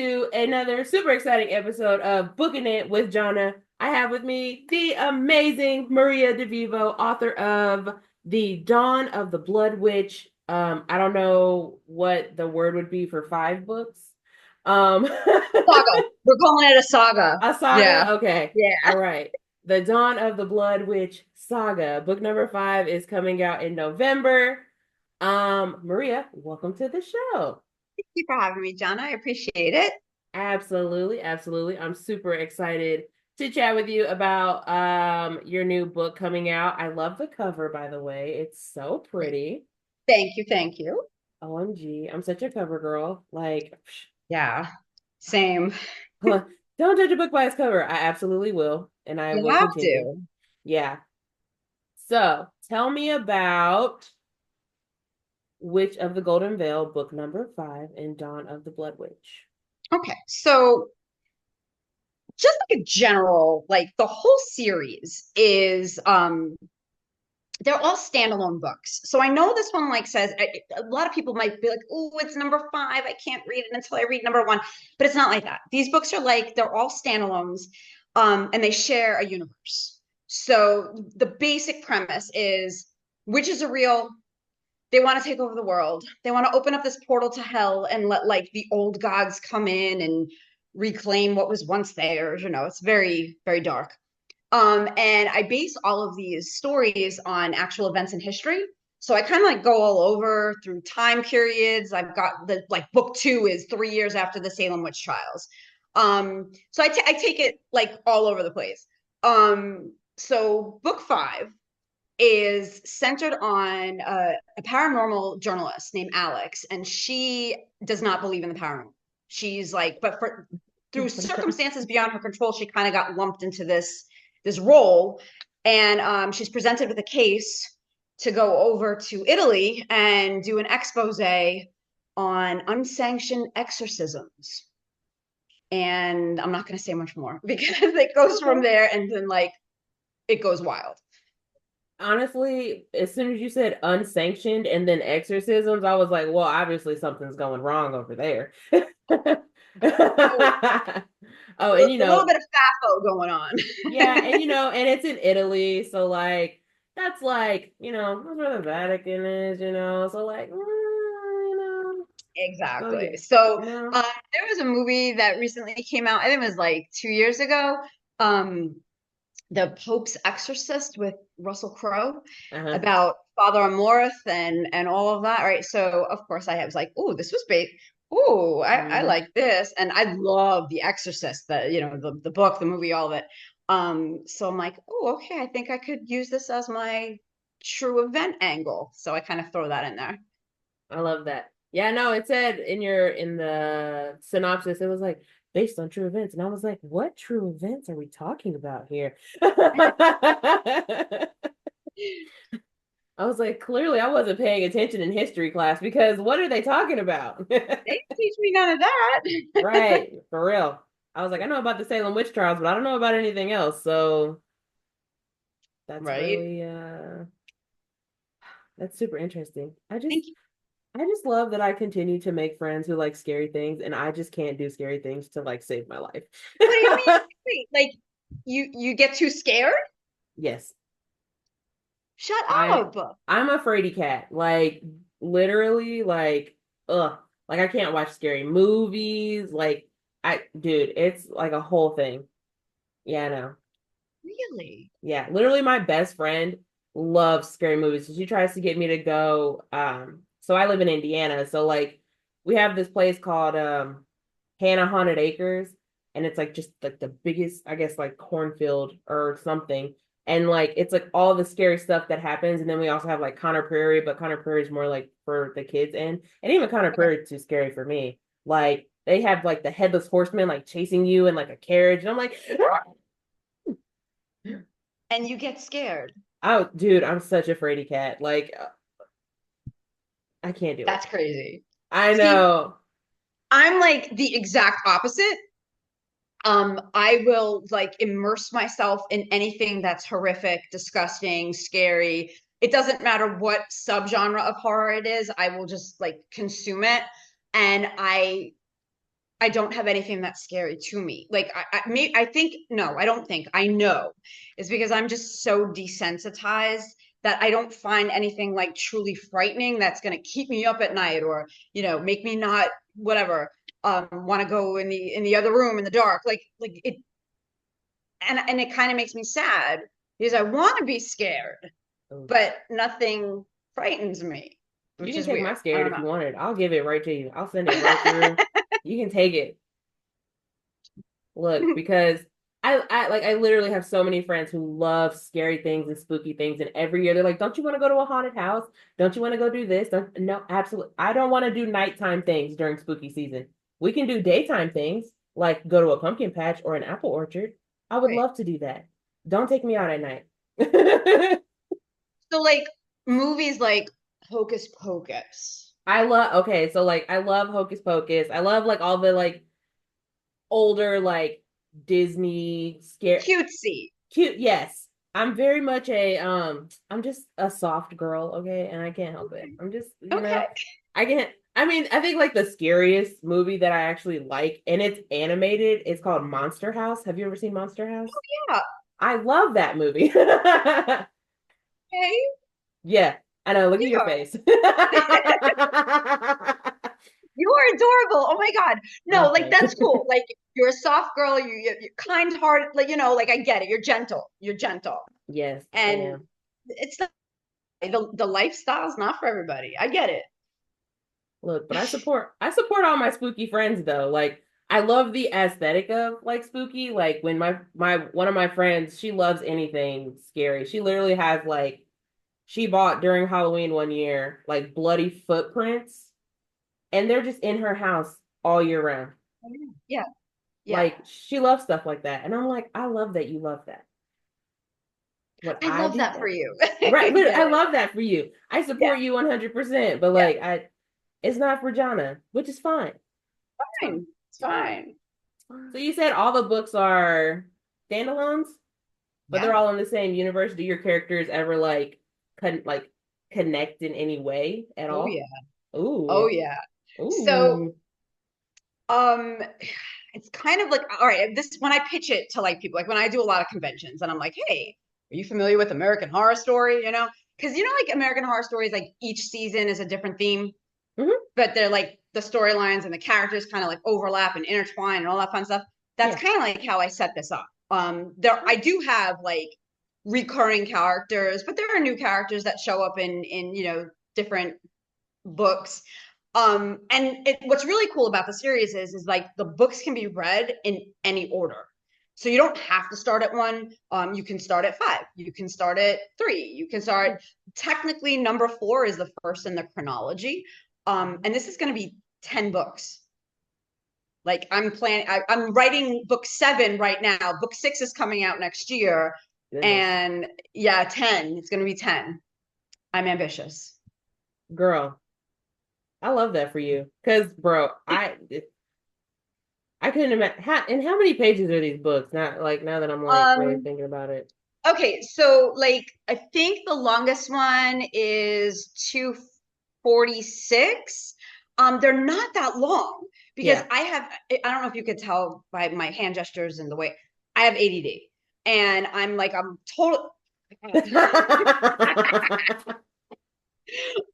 to another super exciting episode of Booking It with Jonah. I have with me the amazing Maria Devivo, author of The Dawn of the Blood Witch. I don't know what the word would be for 5 books. Um, Saga. We're calling it a saga. a Yeah. saga? Okay. Yeah. All right. The Dawn of the Blood Witch saga. Book number 5 is coming out in November. Maria, welcome to the show. Thank you for having me, John. I appreciate it. Absolutely, absolutely. I'm super excited to chat with you about your new book coming out. I love the cover, by the way. It's so pretty. Thank you. Thank you. OMG, I'm such a cover girl. Like, Yeah. Same. don't judge a book by its cover. I absolutely will, and I You will have continue. to. Yeah. So, tell me about Witch of the Golden Veil, book number 5, and Dawn of the Blood Witch. Okay. So just like a general, like the whole series is they're all standalone books. So I know this one like says a lot of people might be like, "Oh, it's number 5. I can't read it until I read number 1." But it's not like that. These books are like they're all standalones, and they share a universe. So the basic premise is witches are real. They want to take over the world. They want to open up this portal to hell and let like the old gods come in and reclaim what was once theirs. It's very, very dark. And I base all of these stories on actual events in history. So I kind of like go all over through time periods. I've got the like book 2 is 3 years after the Salem witch trials. So I take it like all over the place. So book 5 is centered on a paranormal journalist named Alex, and she does not believe in the paranormal. She's like, but for through circumstances beyond her control, she kind of got lumped into this role, and she's presented with a case to go over to Italy and do an expose on unsanctioned exorcisms. And I'm not going to say much more because it goes from Okay. there, and then like it goes wild. Honestly, as soon as you said unsanctioned and then exorcisms, I was like, well, obviously something's going wrong over there. So Oh, and a little bit of FAFO going on. yeah, and and it's in Italy, so like that's like, that's where the Vatican is, so like, so Exactly. yeah, So you know. there was a movie that recently came out. I think it was like 2 years ago. Um, The Pope's Exorcist with Russell Crowe Uh-huh. about Father Amorth and all of that. Right. So of course I was like, oh, this was bait. Oh, I Hmm. like this. And I love The Exorcist, the book, the movie, all of it. So I'm like, oh, okay, I think I could use this as my true event angle. So I kind of throw that in there. I love that. Yeah, no, it said in the synopsis, it was like based on true events. And I was like, what true events are we talking about here? I was like, clearly I wasn't paying attention in history class because what are they talking about? They didn't teach me none of that. Right, for real. I was like, I know about the Salem witch trials, but I don't know about anything else. So that's Right. really that's super interesting. Thank you. I just love that I continue to make friends who like scary things, and I just can't do scary things to like save my life. What do you mean? Wait, like you get too scared? Yes, Shut I up. I'm a fraidy cat. Like literally, like ugh, like I can't watch scary movies. Like dude, it's like a whole thing. Yeah, I know. Really? Yeah, literally, my best friend loves scary movies. So she tries to get me to go. So I live in Indiana, so like we have this place called Hannah Haunted Acres, and it's like just like the biggest, I guess, like cornfield or something. And like it's like all the scary stuff that happens, and then we also have like Connor Prairie, but Connor Prairie is more like for the kids, and even Connor Okay. Prairie is too scary for me. Like they have like the headless horseman like chasing you in like a carriage, and I'm like, And you get scared. oh, dude, I'm such a fraidy cat. Like I can't do it. That's crazy. I See, know. I'm like the exact opposite. I will like immerse myself in anything that's horrific, disgusting, scary. It doesn't matter what subgenre of horror it is, I will just like consume it. And I don't have anything that's scary to me. Like I think no, I don't think I know. It's because I'm just so desensitized that I don't find anything like truly frightening that's going to keep me up at night or make me not whatever want to go in the other room in the dark. Like it and it kind of makes me sad because I want to be scared, Oh. but nothing frightens me, You which can is take my weird. I scared don't if know. you want it. I'll give it right to you. I'll send it right through. You can take it. Look, because I literally have so many friends who love scary things and spooky things, and every year they're like, "Don't you want to go to a haunted house? Don't you want to go do this?" Don't, no, absolutely. I don't want to do nighttime things during spooky season. We can do daytime things like go to a pumpkin patch or an apple orchard. I would Right. love to do that. Don't take me out at night. So like movies like Hocus Pocus. I love okay, so like I love Hocus Pocus. I love like all the like older like Disney scare Cutesy. cute. Yes. I'm very much a I'm just a soft girl, okay? And I can't help it. I'm just, Okay. I can't I mean, I think like the scariest movie that I actually like and it's animated is called Monster House. Have you ever seen Monster House? Yeah. I love that movie. Okay. Yeah, I know. Look at your Yeah. face. You are adorable. Oh my God. No, Oh, like thanks. that's cool. Like you're a soft girl. You're kind hearted. Like, like I get it. You're gentle. You're gentle. Yes, I And am. it's not the lifestyle's not for everybody. I get it. Look, but I support all my spooky friends though. Like I love the aesthetic of like spooky. Like when my one of my friends, she loves anything scary. She literally has like she bought during Halloween one year like bloody footprints and they're just in her house all year round. Yeah. Yeah. Like she loves stuff like that. And I'm like, I love that you love that. Would I I love do that for that? you. Right. I I get it. love that for you. I Yeah. support you 100%, but Yeah. like it's not for Jana, which is fine. It's fine. Fine. It's fine. So you said all the books are standalones, but they're Yeah. all in the same universe. Do your characters ever like connect in any way at Oh all? yeah. Oh Ooh. yeah. So Ooh. Um, it's kind of like, all right, this when I pitch it to like people, like when I do a lot of conventions and I'm like, hey, are you familiar with American Horror Story? Because like American Horror Stories, like each season is a different theme, Hmm. but they're like the storylines and the characters kind of like overlap and intertwine and all that fun stuff. That's Yeah. kind of like how I set this up. There I do have like recurring characters, but there are new characters that show up in different books. And what's really cool about the series is like the books can be read in any order. So you don't have to start at one. You can start at five. You can start at three. You can start. Technically, number four is the first in the chronology. And this is going to be 10 books. Like I'm writing book seven right now. Book six is coming out next year. Goodness. And yeah, 10. It's going to be 10. I'm ambitious. Girl, I love that for you. Cause bro, I couldn't imagine and how many pages are these books? Not like now that I'm like really Um, thinking about it. Okay, so like I think the longest one is 246. They're not that long because Yeah. I don't know if you could tell by my hand gestures and the way I have ADD. And I'm total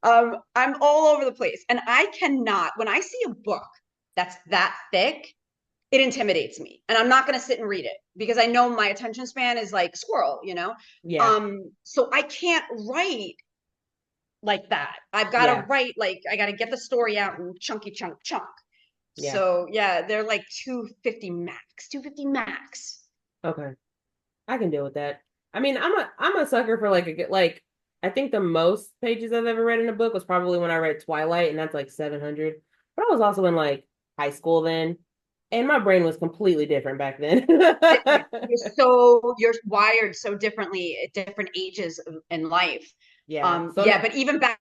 I'm all over the place. And I cannot, when I see a book that's that thick, it intimidates me. And I'm not going to sit and read it because I know my attention span is like squirrel. Yeah. So I can't write like that. I've got to Yeah. write like I got to get the story out in chunky chunk. Yeah. So yeah, they're like 250 max, 250 max. Okay. I can deal with that. I mean, I'm a sucker for like a good like I think the most pages I've ever read in a book was probably when I read Twilight, and that's like 700. But I was also in like high school then, and my brain was completely different back then. You're wired so differently at different ages in life. Yeah. So Yeah, but even back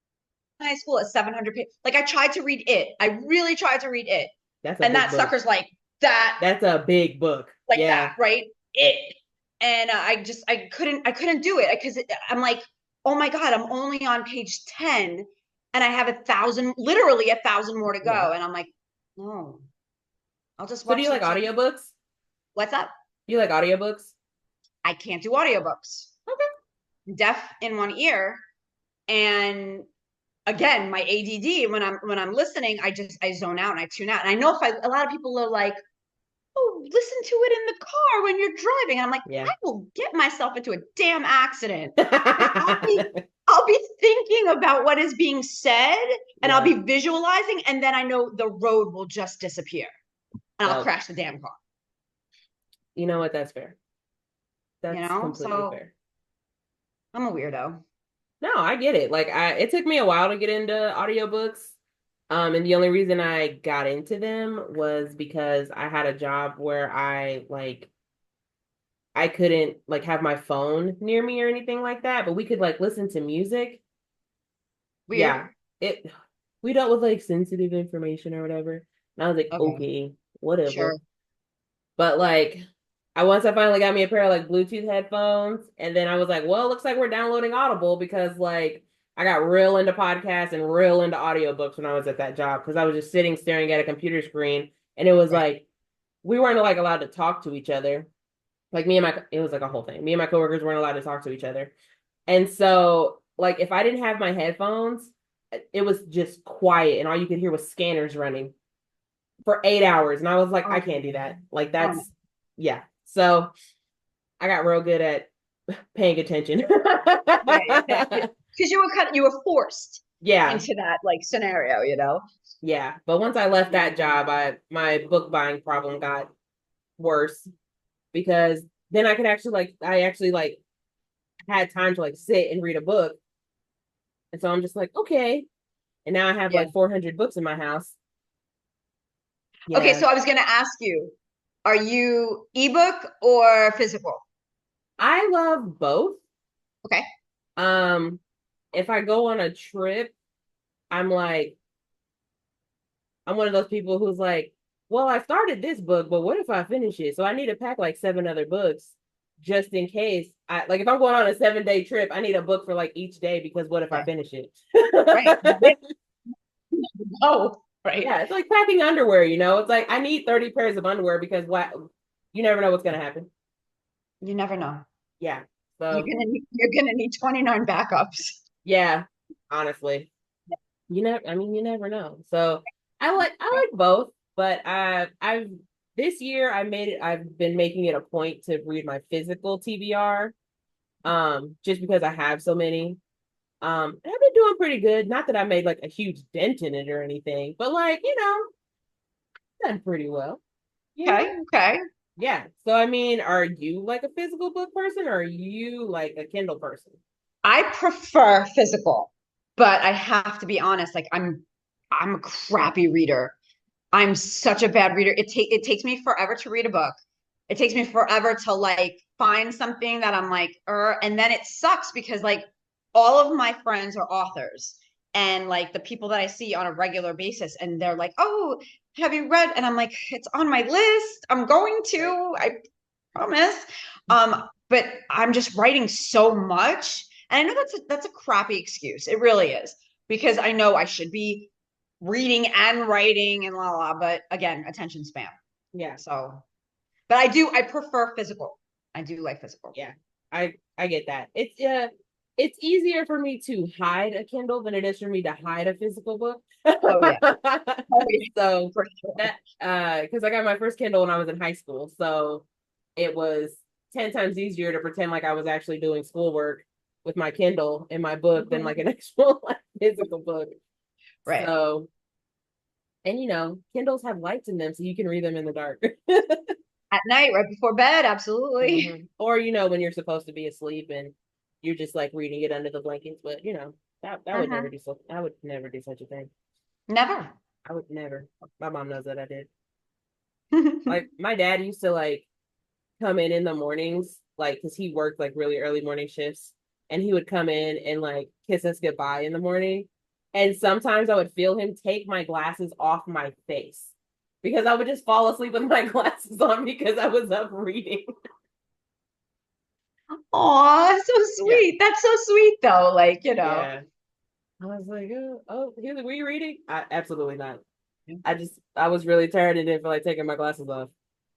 in high school at 700 pages, like I tried to read it. I really tried to read it. that's a And big that book. sucker's That's a big book. like that, Yeah. right? It. And I couldn't do it because I'm like, oh my God, I'm only on page 10 and I have literally a thousand more to Yeah. go. And I'm like, no, I'll just So do you watch the like TV. audiobooks? What's up? Do you like audiobooks? I can't do audiobooks. Okay. Deaf in one ear. And again, my ADD, when I'm listening, I zone out and I tune out. And I know if I a lot of people are like, oh, listen to it in the car when you're driving. And I'm like, Yeah. I will get myself into a damn accident because I'll be thinking about what is being said and I'll Yeah. be visualizing, and then I know the road will just disappear and I'll Yep. crash the damn car. You know what? That's fair. That's completely So fair. I'm a weirdo. No, I get it. Like it took me a while to get into audiobooks. And the only reason I got into them was because I had a job where I couldn't like have my phone near me or anything like that, but we could like listen to music. Weird. Yeah. It we dealt with like sensitive information or whatever. And I was like, Okay, okay, whatever. sure. But like I finally got me a pair of like Bluetooth headphones, and then I was like, well, it looks like we're downloading Audible because like I got real into podcasts and real into audiobooks when I was at that job because I was just sitting staring at a computer screen, and it was Right. like we weren't like allowed to talk to each other. Like it was like a whole thing. Me and my coworkers weren't allowed to talk to each other. And so like if I didn't have my headphones, it was just quiet and all you could hear was scanners running for 8 hours. And I was like, I Oh, can't do that. Like oh no. that's yeah. So I got real good at paying attention. Yeah, yeah. Because you were forced Yeah. into that like scenario, you know? Yeah. But once I left that job, I my book buying problem got worse because then I could actually like I actually like had time to like sit and read a book. And so I'm just like, okay. And now I have Yeah. like 400 books in my house. Okay, Yeah. so I was gonna ask you, are you ebook or physical? I love both. Okay. Um, if I go on a trip, I'm like, I'm one of those people who's like, well, I started this book, but what if I finish it? So I need to pack like seven other books just in case. I like if I'm going on a 7 day trip, I need a book for like each day because what if I Yeah. finish it? Right. Oh, right. Yeah, it's like packing underwear, you know? It's like I need 30 pairs of underwear because what you never know what's gonna happen. You never know. Yeah. So You're gonna need 29 backups. yeah, honestly. You never know. So I like both, but I've this year I've been making it a point to read my physical TBR just because I have so many. And I've been doing pretty good. Not that I made like a huge dent in it or anything, but like, done pretty well, you know? Okay, okay. Yeah. So I mean, are you like a physical book person or are you like a Kindle person? I prefer physical, but I have to be honest, like I'm a crappy reader. I'm such a bad reader. It takes me forever to read a book. It takes me forever to like find something that I'm like, and then it sucks because like all of my friends are authors and like the people that I see on a regular basis and they're like, "Oh, have you read?" And I'm like, "It's on my list. I'm going Right. to. I promise." But I'm just writing so much. And I know that's a crappy excuse. It really is because I know I should be reading and writing and la la, but again, attention span. Yeah. So, but I prefer physical. I do like physical. Yeah, I get that. It's easier for me to hide a Kindle than it is for me to hide a physical book. Oh yeah. Oh yeah, So for sure. that because I got my first Kindle when I was in high school, so it was 10 times easier to pretend like I was actually doing schoolwork with my Kindle and my book than like an actual like, physical book. Right. So, and Kindles have lights in them so you can read them in the dark. At night, right before bed, absolutely. Or when you're supposed to be asleep and you're just like reading it under the blankets, but that would never Uh-huh. do so. I would never do such a thing. Never. I would never. My mom knows that I did. Like my dad used to like come in the mornings, like because he worked like really early morning shifts, and he would come in and like kiss us goodbye in the morning. And sometimes I would feel him take my glasses off my face because I would just fall asleep with my glasses on because I was up reading. Aw, so Yeah. sweet. That's so sweet though. Like, Yeah. I was like, oh, were you reading? Absolutely not. I was really tired and didn't feel like taking my glasses off.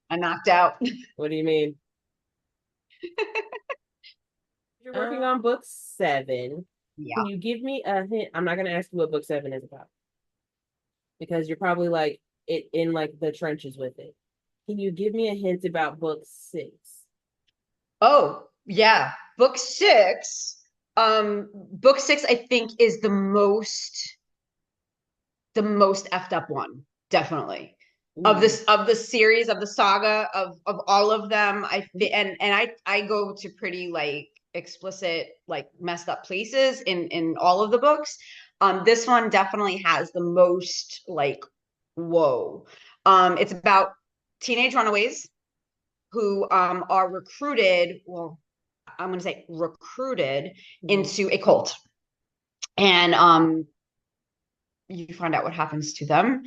I knocked out. What do you mean? You're working on book seven. Yeah. Can you give me a hint? I'm not gonna ask you what book seven is about because you're probably like it in like the trenches with it. Can you give me a hint about book six? Oh, yeah. Book six, I think, is the most effed up one, definitely. Of Ooh. this of the series, of the saga, of all of them. I go to pretty like explicit, like messed up places in all of the books. This one definitely has the most like whoa. It's about teenage runaways who are recruited, well, I'm going to say recruited Mhm. into a cult. And you find out what happens to them.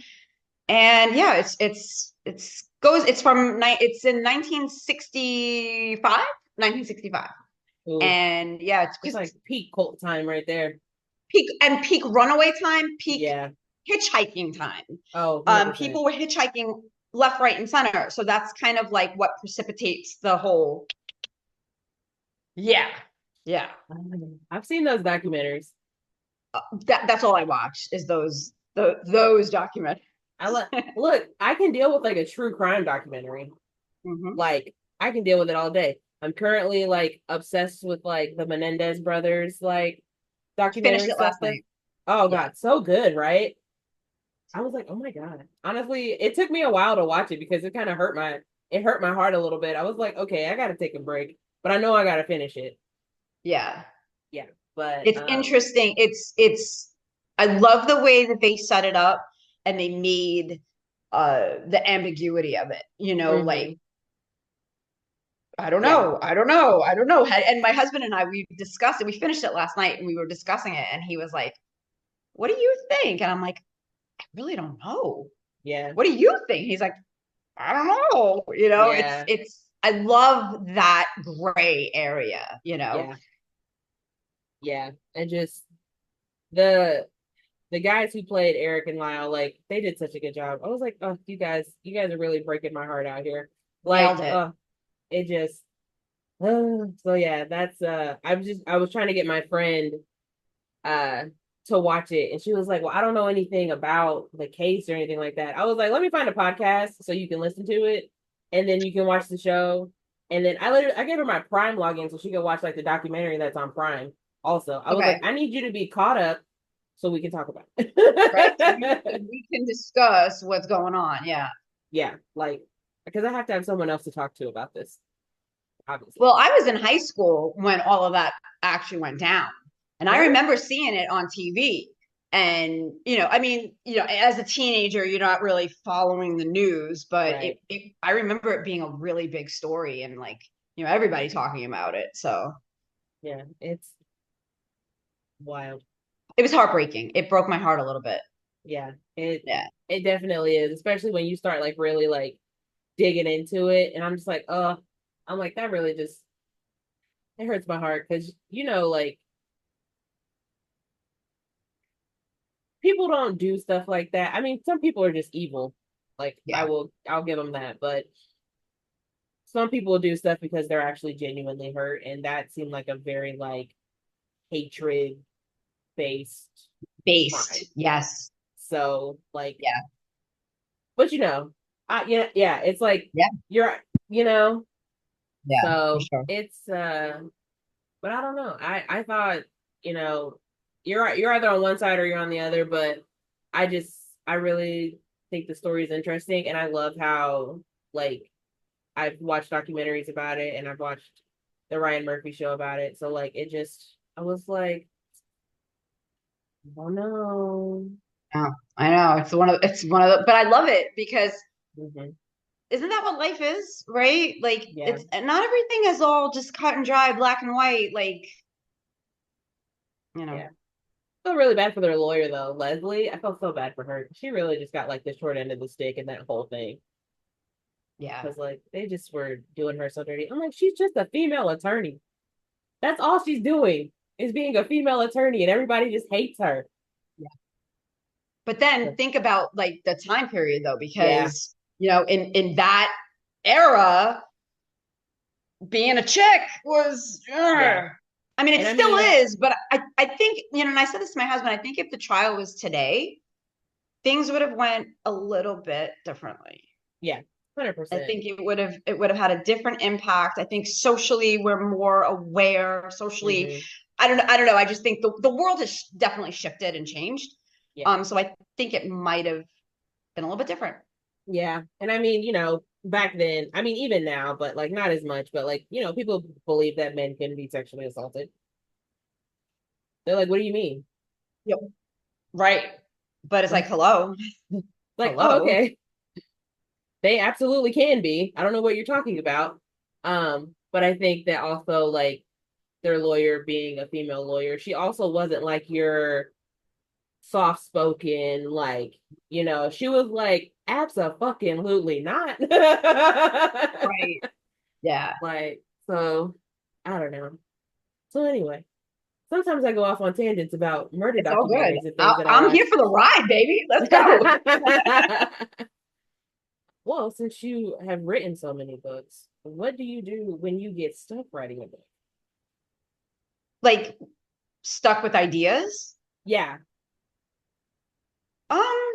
And yeah, it's in 1965, 1965. Ooh. And yeah, it's That's like just peak cult time right there. peak runaway time, peak Yeah. hitchhiking time. Oh, 100%. People were hitchhiking left, right, and center. So that's kind of like what precipitates the whole. Yeah, yeah. I've seen those documentaries. That's all I watch is those documentaries. I look, I can deal with like a true crime documentary. Mm-hmm. Like I can deal with it all day. I'm currently like obsessed with like the Menendez brothers like Finished documentary it stuff last that night. oh Yeah, god, so good, right? I was like, oh my god. Honestly, it took me a while to watch it because it kind of hurt my heart a little bit. I was like, okay, I gotta take a break, but I know I gotta finish it. yeah. Yeah. But It's interesting. It's. I love the way that they set it up and they made the ambiguity of it. Like mhm. I don't Yeah. know, I don't know, I don't know. And my husband and I, we discussed it. We finished it last night, and we were discussing it, and he was like, "What do you think?" And I'm like, "I really don't know. Yeah. What do you think?" He's like, "I don't know." Yeah. It's. I love that gray area. Yeah. Yeah. And just the the guys who played Eric and Lyle, like they did such a good job. I was like, oh, you guys are really breaking my heart out here. Nailed Like, it. it just so yeah, that's I was trying to get my friend uh to watch it and she was like, well, I don't know anything about the case or anything like that. I was like, let me find a podcast so you can listen to it and then you can watch the show. And then I gave her my Prime login so she could watch like the documentary that's on Prime. Also, I was like, Okay. I need you to be caught up so we can talk about Right. So it. we can discuss what's going on. Yeah. Yeah, like because I have to have someone else to talk to about this, obviously. Well, I was in high school when all of that actually went down. And I Really? remember seeing it on TV. And, I mean, as a teenager, you're not really following the news, but Right. I remember it being a really big story and like, everybody talking about it. So Yeah, it's wild. it was heartbreaking. It broke my heart a little bit. Yeah, Yeah. it definitely is, especially when you start like really like digging into it, and I'm just like, I'm like that really just it hurts my heart because like people don't do stuff like that. I mean, some people are just evil. Like Yeah. I'll give them that, but some people do stuff because they're actually genuinely hurt, and that seemed like a very like hatred based Based. crime. Yes. So like, Yeah. but yeah, it's like Yeah. you're you know, Yeah. For so sure. it's but I don't know. I thought, you're either on one side or you're on the other, but I just I really think the story is interesting and I love how like I've watched documentaries about it and I've watched the Ryan Murphy show about it. So like it just I was like, oh no. Oh, I know. It's one of the, but I love it because Hmm. isn't that what life is, right? Like Yeah. it's not everything is all just cut and dry, black and white. Like, you know, Yeah. I feel really bad for their lawyer though, Leslie. I felt so bad for her. She really just got like the short end of the stick in that whole thing. yeah, Because like they just were doing her so dirty. I'm like, she's just a female attorney. That's all she's doing is being a female attorney, and everybody just hates her. yeah. But then think about like the time period though, Yeah, because in that era, being a chick was yeah. I mean, it And I still mean, is, but I think, and I said this to my husband, I think if the trial was today, things would have went a little bit differently. yeah, I 100%. think it would have had a different impact. I think socially we're more aware. Socially, Hmm. I don't know. I just think the world has definitely shifted and changed. Yeah, So I think it might have been a little bit different. yeah. And I mean, back then, I mean, even now, but like not as much, but like, people believe that men can be sexually assaulted. They're like, what do you mean? Yep. Right. But it's like, Like, hello, like, oh, hello. okay. They absolutely can be. I don't know what you're talking about. But I think that also like their lawyer being a female lawyer, she also wasn't like your soft spoken, like, she was like, absolutely not. Right. Yeah. Like, so I don't know. So anyway, sometimes I go off on tangents about murder It's all good. documentaries and things that I I'm watch. here for the ride, baby. Let's go. Well, since you have written so many books, what do you do when you get stuck writing a book? Like stuck with ideas. Yeah, Um,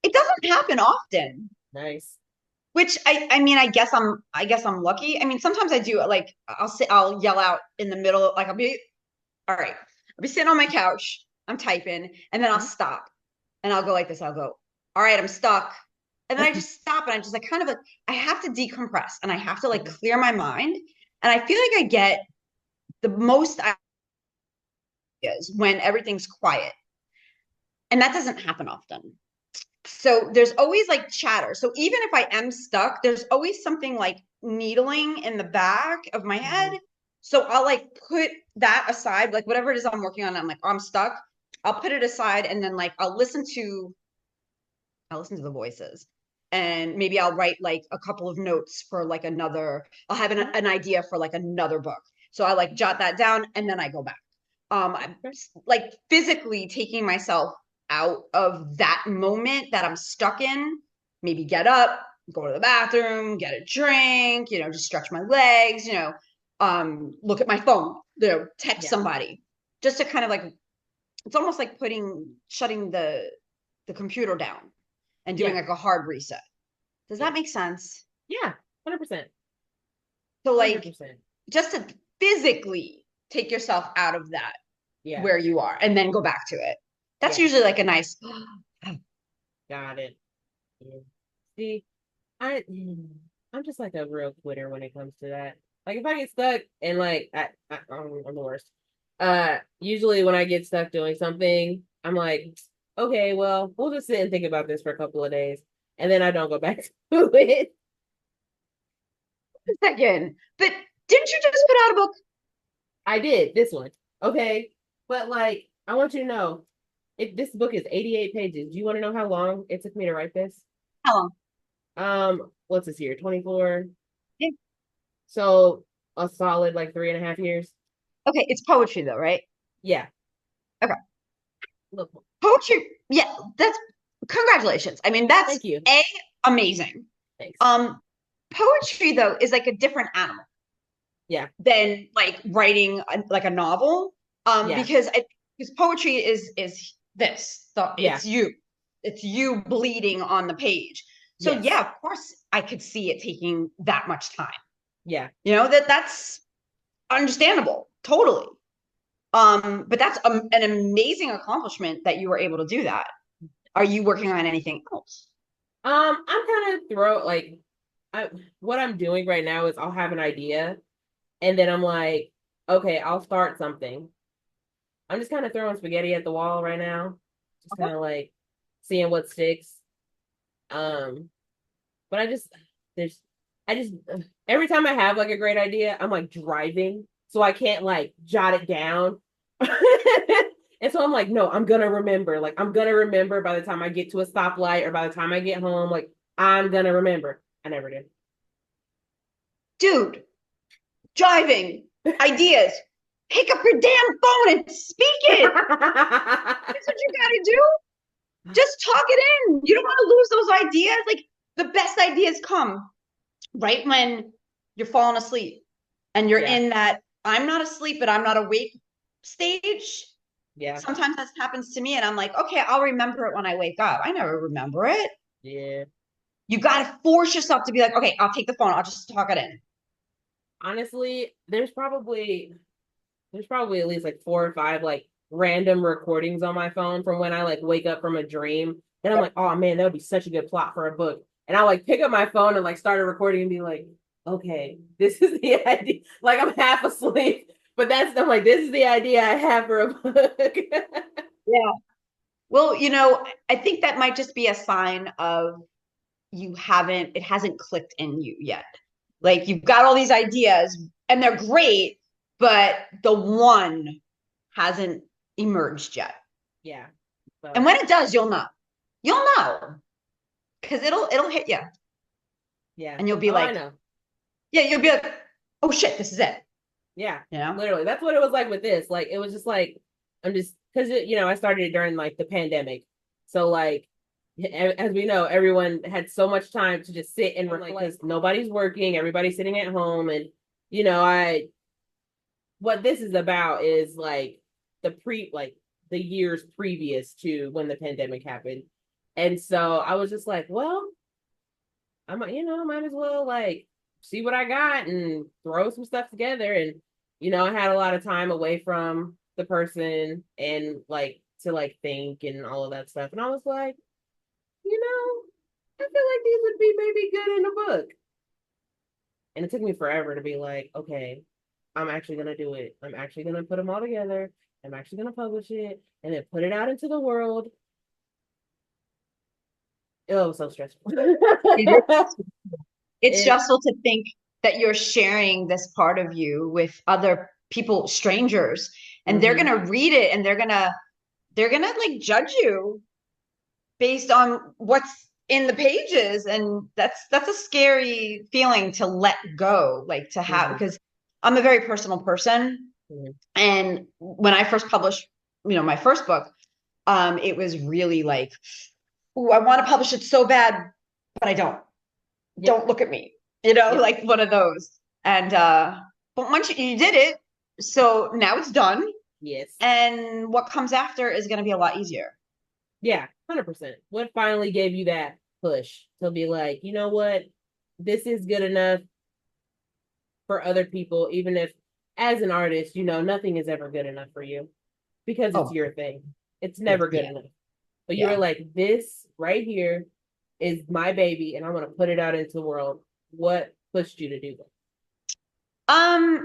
it doesn't happen often. nice. Which I mean, I guess I'm lucky. I mean, sometimes I do like I'll yell out in the middle, like I'll be all right. I'll be sitting on my couch, I'm typing, and then I'll Mhm. stop and I'll go like this. I'll go, all right, I'm stuck. And then I just stop and I just like kind of like I have to decompress and I have to like Mhm. clear my mind. And I feel like I get the most ideas when everything's quiet. And that doesn't happen often. So there's always like chatter. So even if I am stuck, there's always something like needling in the back of my head. Mhm. So I'll like put that aside, like whatever it is I'm working on, I'm like, oh, I'm stuck. I'll put it aside and then like I'll listen to the voices. And maybe I'll write like a couple of notes for like I'll have Mhm. an idea for like another book. So I like jot that down and then I go back. I'm Okay. like physically taking myself out of that moment that I'm stuck in. Maybe get up, go to the bathroom, get a drink, just stretch my legs, look at my phone, text Yeah, somebody, just to kind of like it's almost like shutting the computer down and doing yeah, like a hard reset. Does yeah, that make sense? yeah. 100%. So like 100%. just to physically take yourself out of that Yeah, where you are and then go back to it. That's yeah. usually like a nice Got it. Yeah. See, I I'm just like a real quitter when it comes to that. Like if I get stuck and like I'm the worst. Usually when I get stuck doing something, I'm like, okay, well, we'll just sit and think about this for a couple of days, and then I don't go back to it. second. But didn't you just put out a book? I did this one, okay, but like I want you to know, if this book is 88 pages, do you want to know how long it took me to write this? How long? What's this year? 24. Yeah. So a solid like 3.5 years. Okay, it's poetry though, right? Yeah. Okay. Look, Poetry, yeah, that's congratulations. I mean, that's thank you. amazing. Thanks. Um, Poetry though is like a different animal Yeah. than like writing like a novel. Yeah. Because poetry is this. So Yeah. it's you bleeding on the page. So yeah, Yes. of course I could see it taking that much time. Yeah. That's understandable, totally. But that's an amazing accomplishment that you were able to do that. Are you working on anything else? I'm kind of I what I'm doing right now is I'll have an idea and then I'm like, okay, I'll start something. I'm just kind of throwing spaghetti at the wall right now. Just kind of like seeing what sticks. Um, but there's I just every time I have like a great idea, I'm like driving, so I can't like jot it down. And so I'm like, no, I'm gonna remember. Like I'm gonna remember by the time I get to a stoplight or by the time I get home. Like I'm gonna remember. I never did. Dude, driving, ideas. Pick up your damn phone and speak it. That's what you got to do. Just talk it in. You don't want to lose those ideas. Like the best ideas come right when you're falling asleep and you're Yeah. in that I'm not asleep, but I'm not awake stage. Yeah. Sometimes that happens to me, and I'm like, okay, I'll remember it when I wake up. I never remember it. Yeah. You got to force yourself to be like, okay, I'll take the phone. I'll just talk it in. Honestly, there's probably at least like four or five like random recordings on my phone from when I like wake up from a dream. And I'm like, oh man, that would be such a good plot for a book. And I'll like pick up my phone and like start a recording and be like, okay, this is the idea. Like I'm half asleep, but I'm like, this is the idea I have for a book. Yeah. Well, I think that might just be a sign of it hasn't clicked in you yet. Like you've got all these ideas and they're great, but the one hasn't emerged yet. Yeah. And So when it does, you'll know. You'll know because it'll hit you yeah. and you'll be Oh, I like, know. yeah, you'll be like, oh shit, this is it. Yeah, You know? literally. That's what it was like with this. Like, it was just like, I'm just, because, I started it during like the pandemic. So, like, as we know, everyone had so much time to just sit and reflect because nobody's working, everybody's sitting at home. And, what this is about is like like the years previous to when the pandemic happened. And so I was just like, well, might as well like see what I got and throw some stuff together. And, I had a lot of time away from the person and like to like think and all of that stuff. And I was like, I feel like these would be maybe good in a book. And it took me forever to be like, okay, I'm actually going to do it. I'm actually going to put them all together. I'm actually going to publish it and then put it out into the world. It was so stressful. It's it, stressful to think that you're sharing this part of you with other people, strangers, and they're mm-hmm, gonna read it and they're gonna like judge you based on what's in the pages. And that's a scary feeling to let go, like to have, mm-hmm, because I'm a very personal person. mm-hmm. And when I first published, my first book, it was really like, oh, I want to publish it so bad, but I don't. Yep, Don't look at me, yep, like one of those. And but once you did it, so now it's done. yes. And what comes after is going to be a lot easier. Yeah, 100%. What finally gave you that push to be like, you know what? This is good enough for other people, even if as an artist, nothing is ever good enough for you because it's Oh, your thing. It's never good yeah, enough. But you were yeah. like, this right here is my baby and I'm going to put it out into the world. What pushed you to do that?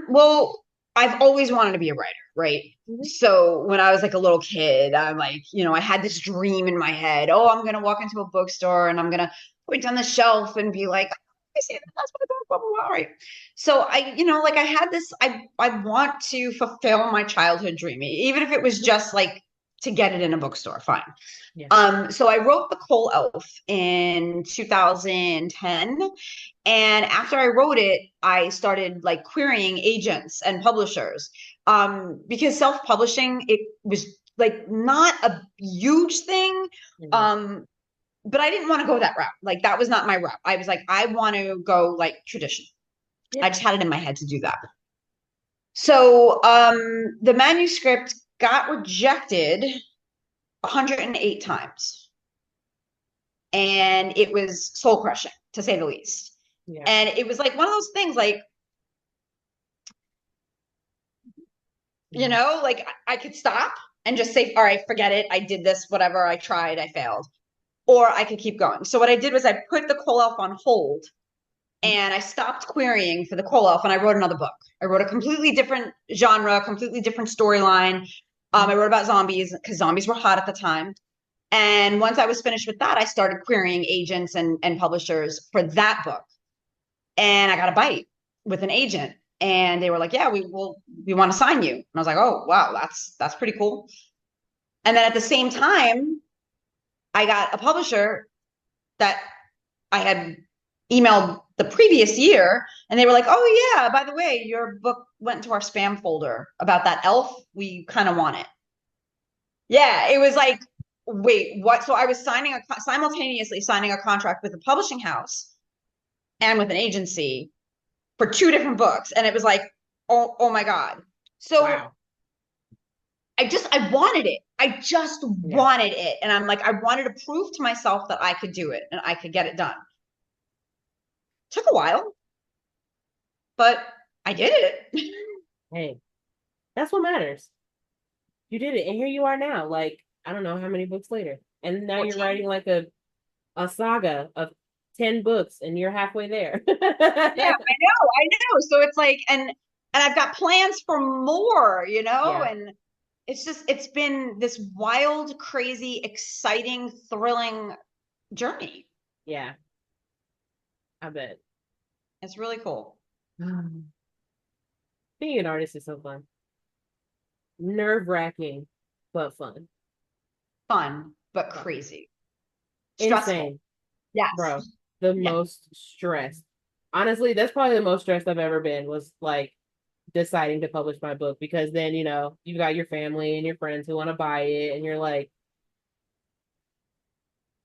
Well, I've always wanted to be a writer, right? Mm-hmm. So when I was like a little kid, I'm like, I had this dream in my head. Oh, I'm gonna walk into a bookstore and I'm gonna put it on the shelf and be like, I see that, that's my book, blah, blah, blah. Right. So like I had this, I want to fulfill my childhood dream, even if it was just like to get it in a bookstore, fine. Yeah. So I wrote The Coal Elf in 2010. And after I wrote it, I started like querying agents and publishers, because self-publishing, it was like not a huge thing. Mm-hmm. Um, but I didn't want to go that route. Like that was not my route. I was like, I want to go like traditional. Yeah. I just had it in my head to do that. So the manuscript got rejected 108 times. And it was soul crushing, to say the least. Yeah. And it was like one of those things like, Mm-hmm. like I could stop and just say, all right, forget it. I did this, whatever. I tried, I failed. Or I could keep going. So what I did was I put the Coal Elf on hold and I stopped querying for the Coal Elf and I wrote another book. I wrote a completely different genre, completely different storyline. I wrote about zombies because zombies were hot at the time. And once I was finished with that, I started querying agents and publishers for that book. And I got a bite with an agent. And they were like, yeah, we want to sign you. And I was like, oh wow, that's pretty cool. And then at the same time, I got a publisher that I had emailed the previous year, and they were like, oh yeah, by the way, your book went to our spam folder about that elf. We kind of want it. Yeah, it was like, wait, what? So I was simultaneously signing a contract with a publishing house and with an agency for two different books. And it was like, oh my God. So Wow. I wanted it. I just Yeah. wanted it. And I'm like, I wanted to prove to myself that I could do it and I could get it done. Took a while, but I did it. Hey, that's what matters. You did it, and here you are now. Like, I don't know how many books later, and now you're 14. writing like a saga of 10 books, and you're halfway there. Yeah, I know. So it's like, and I've got plans for more, Yeah, and it's been this wild, crazy, exciting, thrilling journey. yeah, I bet. It's really cool. Being an artist is so fun. Nerve-wracking, but fun. Fun, but Fun. crazy. Stressful. Insane, Yes. bro. The Yeah. most stressed. Honestly, that's probably the most stressed I've ever been was like deciding to publish my book because then, you've got your family and your friends who want to buy it and you're like,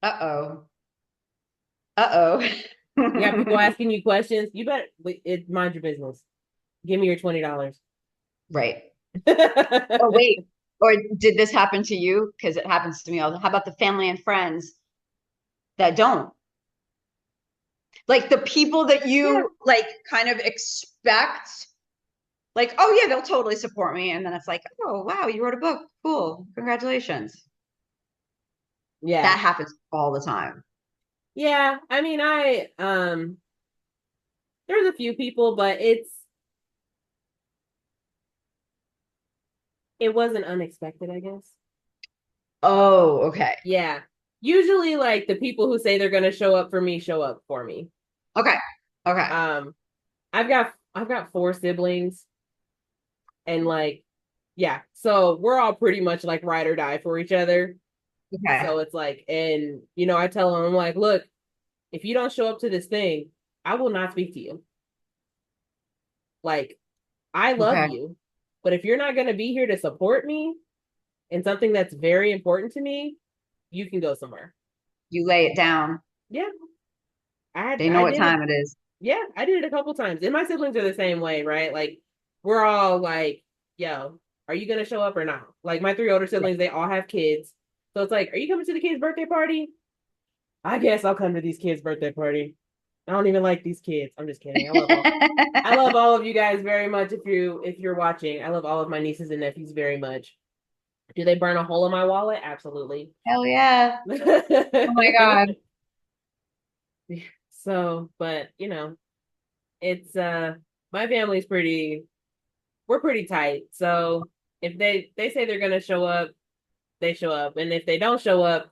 Uh-oh. Uh-oh. you got people asking you questions. You better mind your business. Give me your $20. Right. Oh, wait. Or did this happen to you? Because it happens to me all the How about the family and friends that don't? Like the people that Yeah. you like kind of expect, like, oh yeah, they'll totally support me. And then it's like, oh wow, you wrote a book. Cool. Congratulations. Yeah. That happens all the time. Yeah. I mean, there's a few people, but it wasn't unexpected, I guess. Oh, okay. Yeah. Usually like the people who say they're gonna show up for me show up for me. Okay. Okay. Um, I've got four siblings and like, yeah, so we're all pretty much like ride or die for each other. Okay. So it's like, and I tell them, I'm like, look, if you don't show up to this thing, I will not speak to you. Like, I love Okay. you, but if you're not going to be here to support me in something that's very important to me, you can go somewhere. You lay it down. Yeah, I They know I what did it. time it is. Yeah, I did it a couple times. And my siblings are the same way, right? Like, we're all like, yo, are you going to show up or not? Like, my three older siblings, they all have kids. So it's like, are you coming to the kid's birthday party? I guess I'll come to these kids' birthday party. I don't even like these kids. I'm just kidding. I love all of you guys very much. If you're watching, I love all of my nieces and nephews very much. Do they burn a hole in my wallet? Absolutely. Hell yeah. Oh my God. So, but it's my family's pretty. We're pretty tight. So if they say they're gonna show up, they show up, and if they don't show up,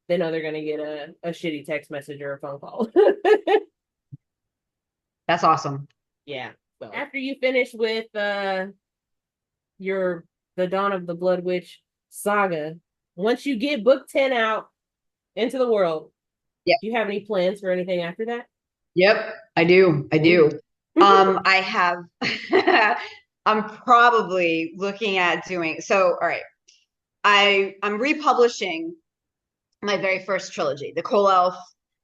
they know they're gonna get a shitty text message or a phone call. That's awesome. Yeah. So after you finish with your the Dawn of the Blood Witch saga, once you get book 10 out into the world, Yep. do you have any plans for anything after that? Yep. I do. I do. Ooh. I have I'm probably looking at doing so. All right. I'm republishing my very first trilogy, The Coal Elf,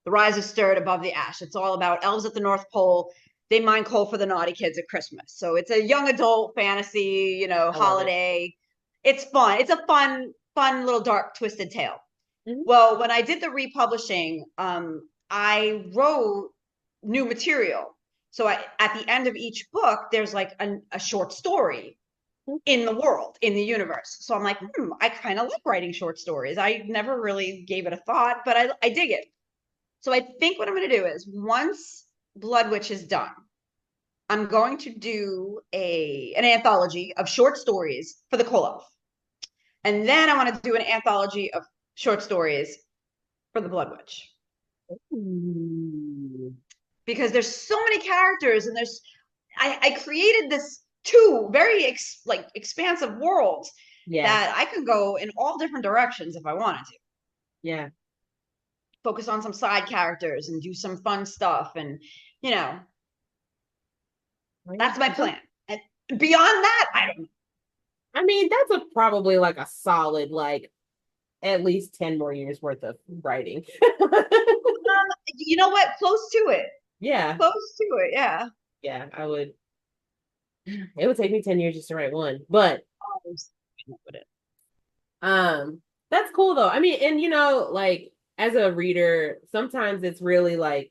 The Rise of Stirred Above the Ash. It's all about elves at the North Pole. They mine coal for the naughty kids at Christmas. So it's a young adult fantasy, I love it. holiday. It's fun. It's a fun little dark twisted tale. Mhm. Well, when I did the republishing, I wrote new material. So at the end of each book, there's like a short story in the world, in the universe. So I'm like, I kind of like writing short stories. I never really gave it a thought, but I dig it. So I think what I'm going to do is once Blood Witch is done, I'm going to do an anthology of short stories for the Coal Elf. And then I want to do an anthology of short stories for the Blood Witch. Ooh. Because there's so many characters and I created this two very expansive worlds Yeah. that I could go in all different directions if I wanted to. Yeah. Focus on some side characters and do some fun stuff. And, you know, Oh, yeah. that's my plan. And beyond that, I don't know. I mean, that's probably like a solid like at least 10 more years worth of writing. You know what? Close to it. Yeah. Close to it. Yeah. Yeah, I would. It would take me 10 years just to write one. But um that's cool though. I mean, and like as a reader, sometimes it's really like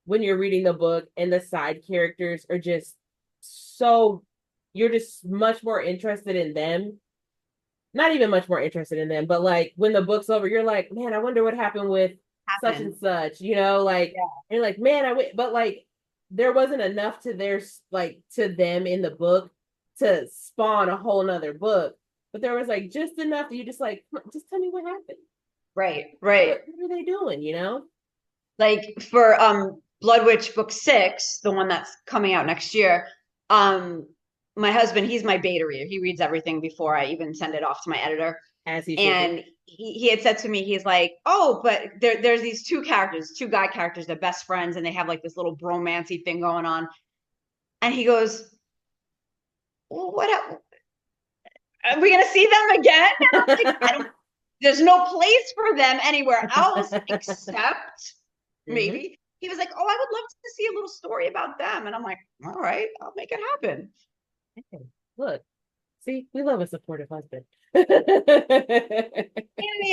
when you're reading the book and the side characters are just so you're just much more interested in them. Not even much more interested in them, but like when the book's over, you're like, man, I wonder what happened with such and Happen. such, like Yeah. you're like, man, but like there wasn't enough to their like to them in the book to spawn a whole nother book. But there was like just enough that you just like, just tell me what happened. Right. Right. What are they doing? Like for Blood Witch book 6, the one that's coming out next year, um my husband, he's my beta reader. He reads everything before I even send it off to my editor. As he should be. And he had said to me, he's like, oh, but there's these two characters, two guy characters, they're best friends, and they have like this little bromancy thing going on. And he goes, well, what are we gonna see them again? And I'm like, I don't, there's no place for them anywhere else except Mm-hmm. maybe. He was like, oh, I would love to see a little story about them. And I'm like, all right, I'll make it happen. Okay. Look, see, we love a supportive husband. In the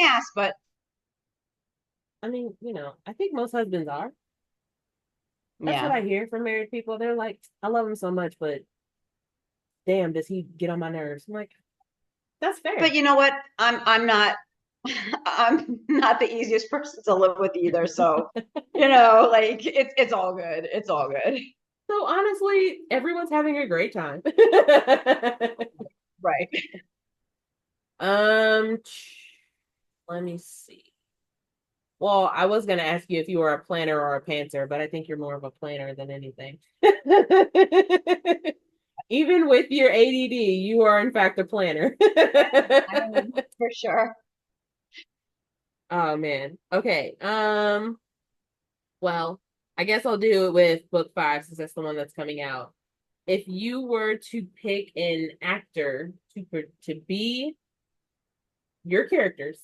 ass, but I mean, I think most husbands are. That's what yeah. I hear from married people. They're like, I love him so much, but damn, does he get on my nerves? I'm like, that's fair. But you know what? I'm not I'm not the easiest person to live with either. So, like it's all good. It's all good. So honestly, everyone's having a great time. Right. um, let me see. Well, I was gonna ask you if you were a planner or a pantser, but I think you're more of a planner than anything. Even with your ADD, you are in fact a planner. I am for sure. Oh man. Okay. Well, I guess I'll do it with book 5 since that's the one that's coming out. If you were to pick an actor to be your characters,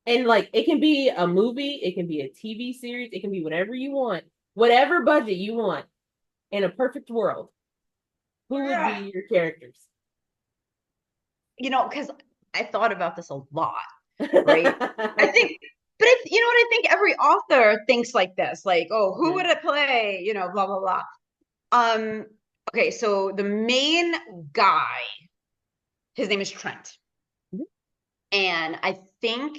and like it can be a movie, it can be a TV series, it can be whatever you want, whatever budget you want, in a perfect world, who would be your characters? Because I thought about this a lot, right? I think, but you know what? I think every author thinks like this, like, oh, who would Mhm. it play? Blah blah blah. Um, okay, so the main guy, his name is Trent. And I think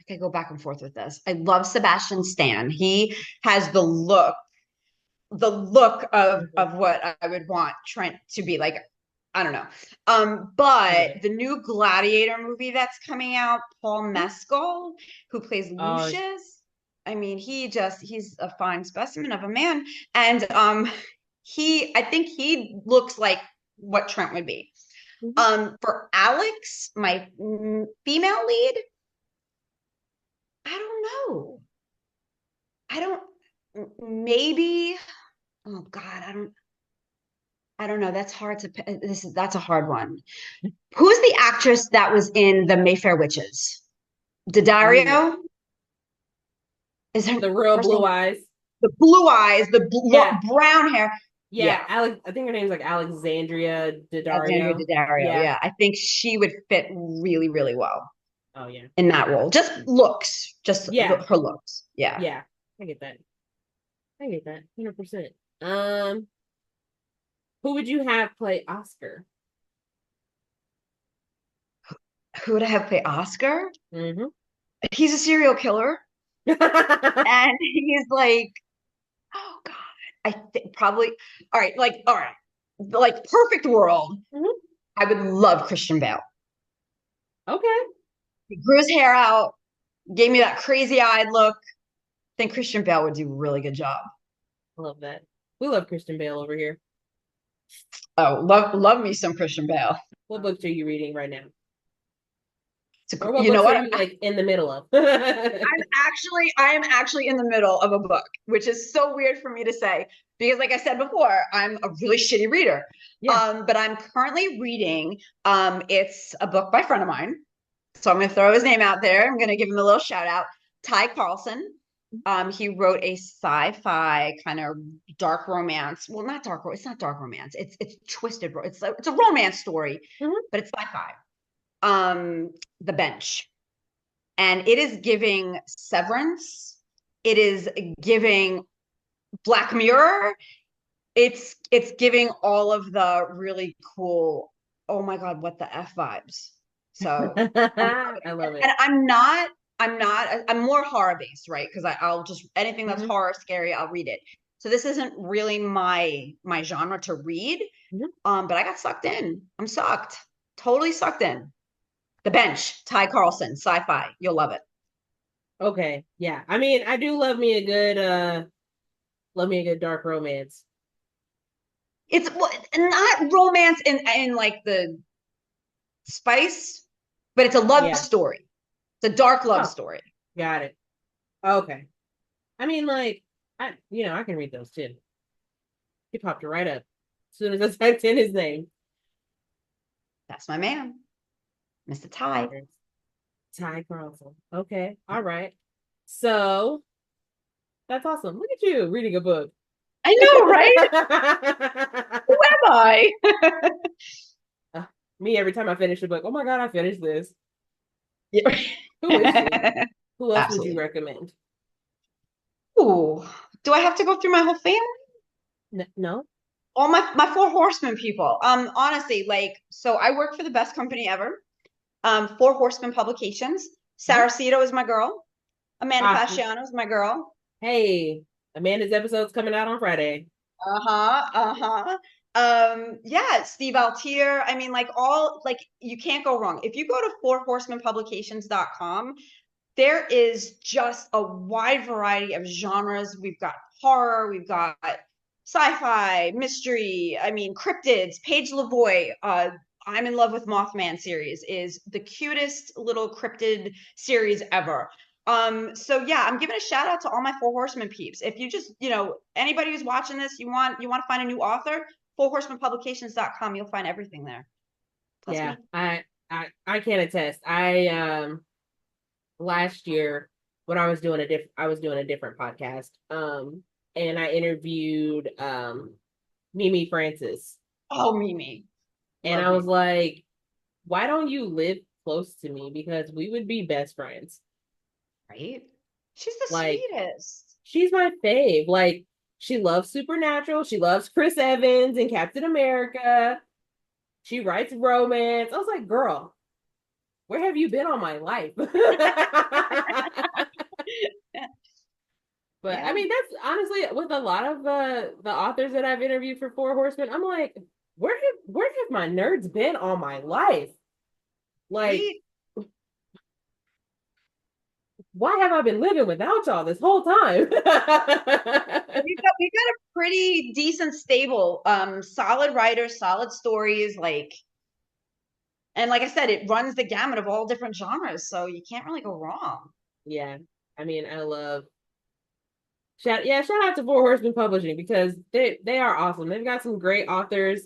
I could go back and forth with this. I love Sebastian Stan. He has the look of Mhm. of what I would want Trent to be like. I don't know. Yeah. But the new Gladiator movie that's coming out, Paul Mescal, who plays Uh, Lucius, I mean, he's a fine specimen of a man. And I think he looks like what Trent would be. mhm. For Alex, my female lead, I don't know. I don't maybe oh God, I don't know. That's hard to that's a hard one. Who's the actress that was in the Mayfair Witches? Ooh, Daddario? Is her the real first name? blue eyes. The blue eyes, the Yeah, brown hair. yeah. Yeah, Alex, I think her name's like Alexandria Alexandria Daddario. Daddario. Yeah. Yeah, I think she would fit really, really well Oh yeah. in that role. Just looks, just Yeah. her looks. Yeah. Yeah. I get that. I get that. 100%. Um, who would you have play Oscar? Who would I have play Oscar? Mm-hmm. He's a serial killer, and he's like, oh God, I think probably. All right, like perfect world. Mhm. I would love Christian Bale. Okay. He grew his hair out, gave me that crazy eyed look. I think Christian Bale would do a really good job. Love that. We love Christian Bale over here. Oh, love me some Christian Bale. What books are you reading right now? Or what You know books are what? you like in the middle of? I am actually in the middle of a book, which is so weird for me to say because, like I said before, I'm a really shitty reader. Yeah. But I'm currently reading. It's a book by a friend of mine, so I'm going to throw his name out there. I'm going to give him a little shout out. Ty Carlson. He wrote a sci-fi kind of dark romance. Well, not dark. It's not dark romance. It's twisted. It's a romance story, Mhm. but it's sci-fi. The Bench, and it is giving Severance. It is giving Black Mirror. It's giving all of the really cool. Oh my god, what the f vibes. So I'm loving I it, love and it. I'm more horror based, right? Because I'll just anything that's Hmm. horror scary, I'll read it. So this isn't really my genre to read. Hmm. But I got sucked in. I'm sucked. Totally sucked in. The Bench, Ty Carlson, sci-fi. You'll love it. Okay. Yeah. I mean, I do love me a good dark romance. It's not romance in like the spice, but it's a love Yeah. story. It's a dark love Oh, story. got it. Okay. I mean, like, I can read those too. He popped it right up as soon as I typed in his name. That's my man, Mr. Ty. Ty Carlson. Okay. All right. So that's awesome. Look at you reading a book. I know, right? Who am I? Uh, Me every time I finish a book. Oh my God, I finished this. Who is she? Yeah. Who else would you Absolutely. recommend? Ooh, do I have to go through my whole family? No? All my four horsemen people. Honestly, like, so I work for the best company ever. Four Horsemen Publications. Mhm. Sarah Cito is my girl. Amanda Ah, Fasciano is my girl. hey, Amanda's episode's coming out on Friday. Uh-huh. Uh-huh. Yeah, Steve Altier. I mean, like all like you can't go wrong. If you go to fourhorsemenpublications.com, there is just a wide variety of genres. We've got horror, we've got sci-fi, mystery, I mean, cryptids, Paige Lavoie, I'm in love with Mothman series is the cutest little cryptid series ever. So yeah, I'm giving a shout out to all my Four Horsemen peeps. If you just, anybody who's watching this, you want to find a new author, fourhorsemenpublications.com, you'll find everything there. Plus Yeah, me. I can attest. Last year when I was doing a different podcast. And I interviewed Mimi Francis. Oh, Mimi. And Love I was Mimi. like, why don't you live close to me? Because we would be best friends. Right? She's the Like, sweetest. she's my fave. Like, she loves Supernatural. She loves Chris Evans and Captain America. She writes romance. I was like, girl, where have you been all my life? But I Yeah. mean, that's honestly with a lot of the authors that I've interviewed for Four Horsemen. I'm like, where have my nerds been all my life? Like, Right? why have I been living without y'all this whole time? We've got a pretty decent stable, solid writers, solid stories, like and like I said, it runs the gamut of all different genres, so you can't really go wrong. Yeah, I mean, I love shout out to Four Horsemen Publishing because they are awesome. They've got some great authors.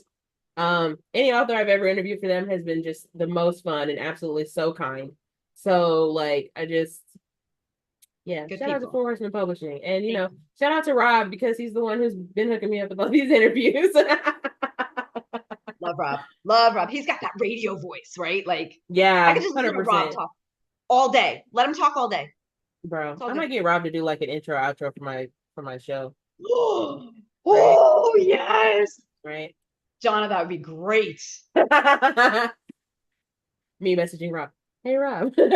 Any author I've ever interviewed for them has been just the most fun and absolutely so kind. So like, yeah, Good shout out to people. Four Horsemen Publishing, and Thank you. shout out to Rob because he's the one who's been hooking me up with all these interviews. Love Rob. Love Rob. He's got that radio voice, right? Like I Yeah, could just listen to Rob 100%, talk all day. Let him talk all day. bro. It's all I good. might get Rob to do like an intro outro for my show, right? Oh, yes. Right. Jonna, that would be great. Me messaging Rob. Hey Rob. What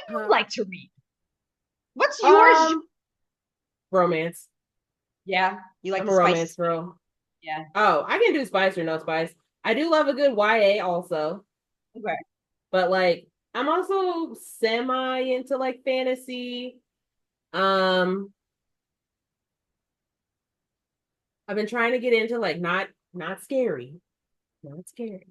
do you Uh, like to read? What's yours? um, romance. Yeah, you like I'm the a spicy romance stuff. girl. Yeah. Oh, I can do spice or no spice. I do love a good YA also, Okay. but like I'm also semi into like fantasy. Um, I've been trying to get into like not scary, not scary.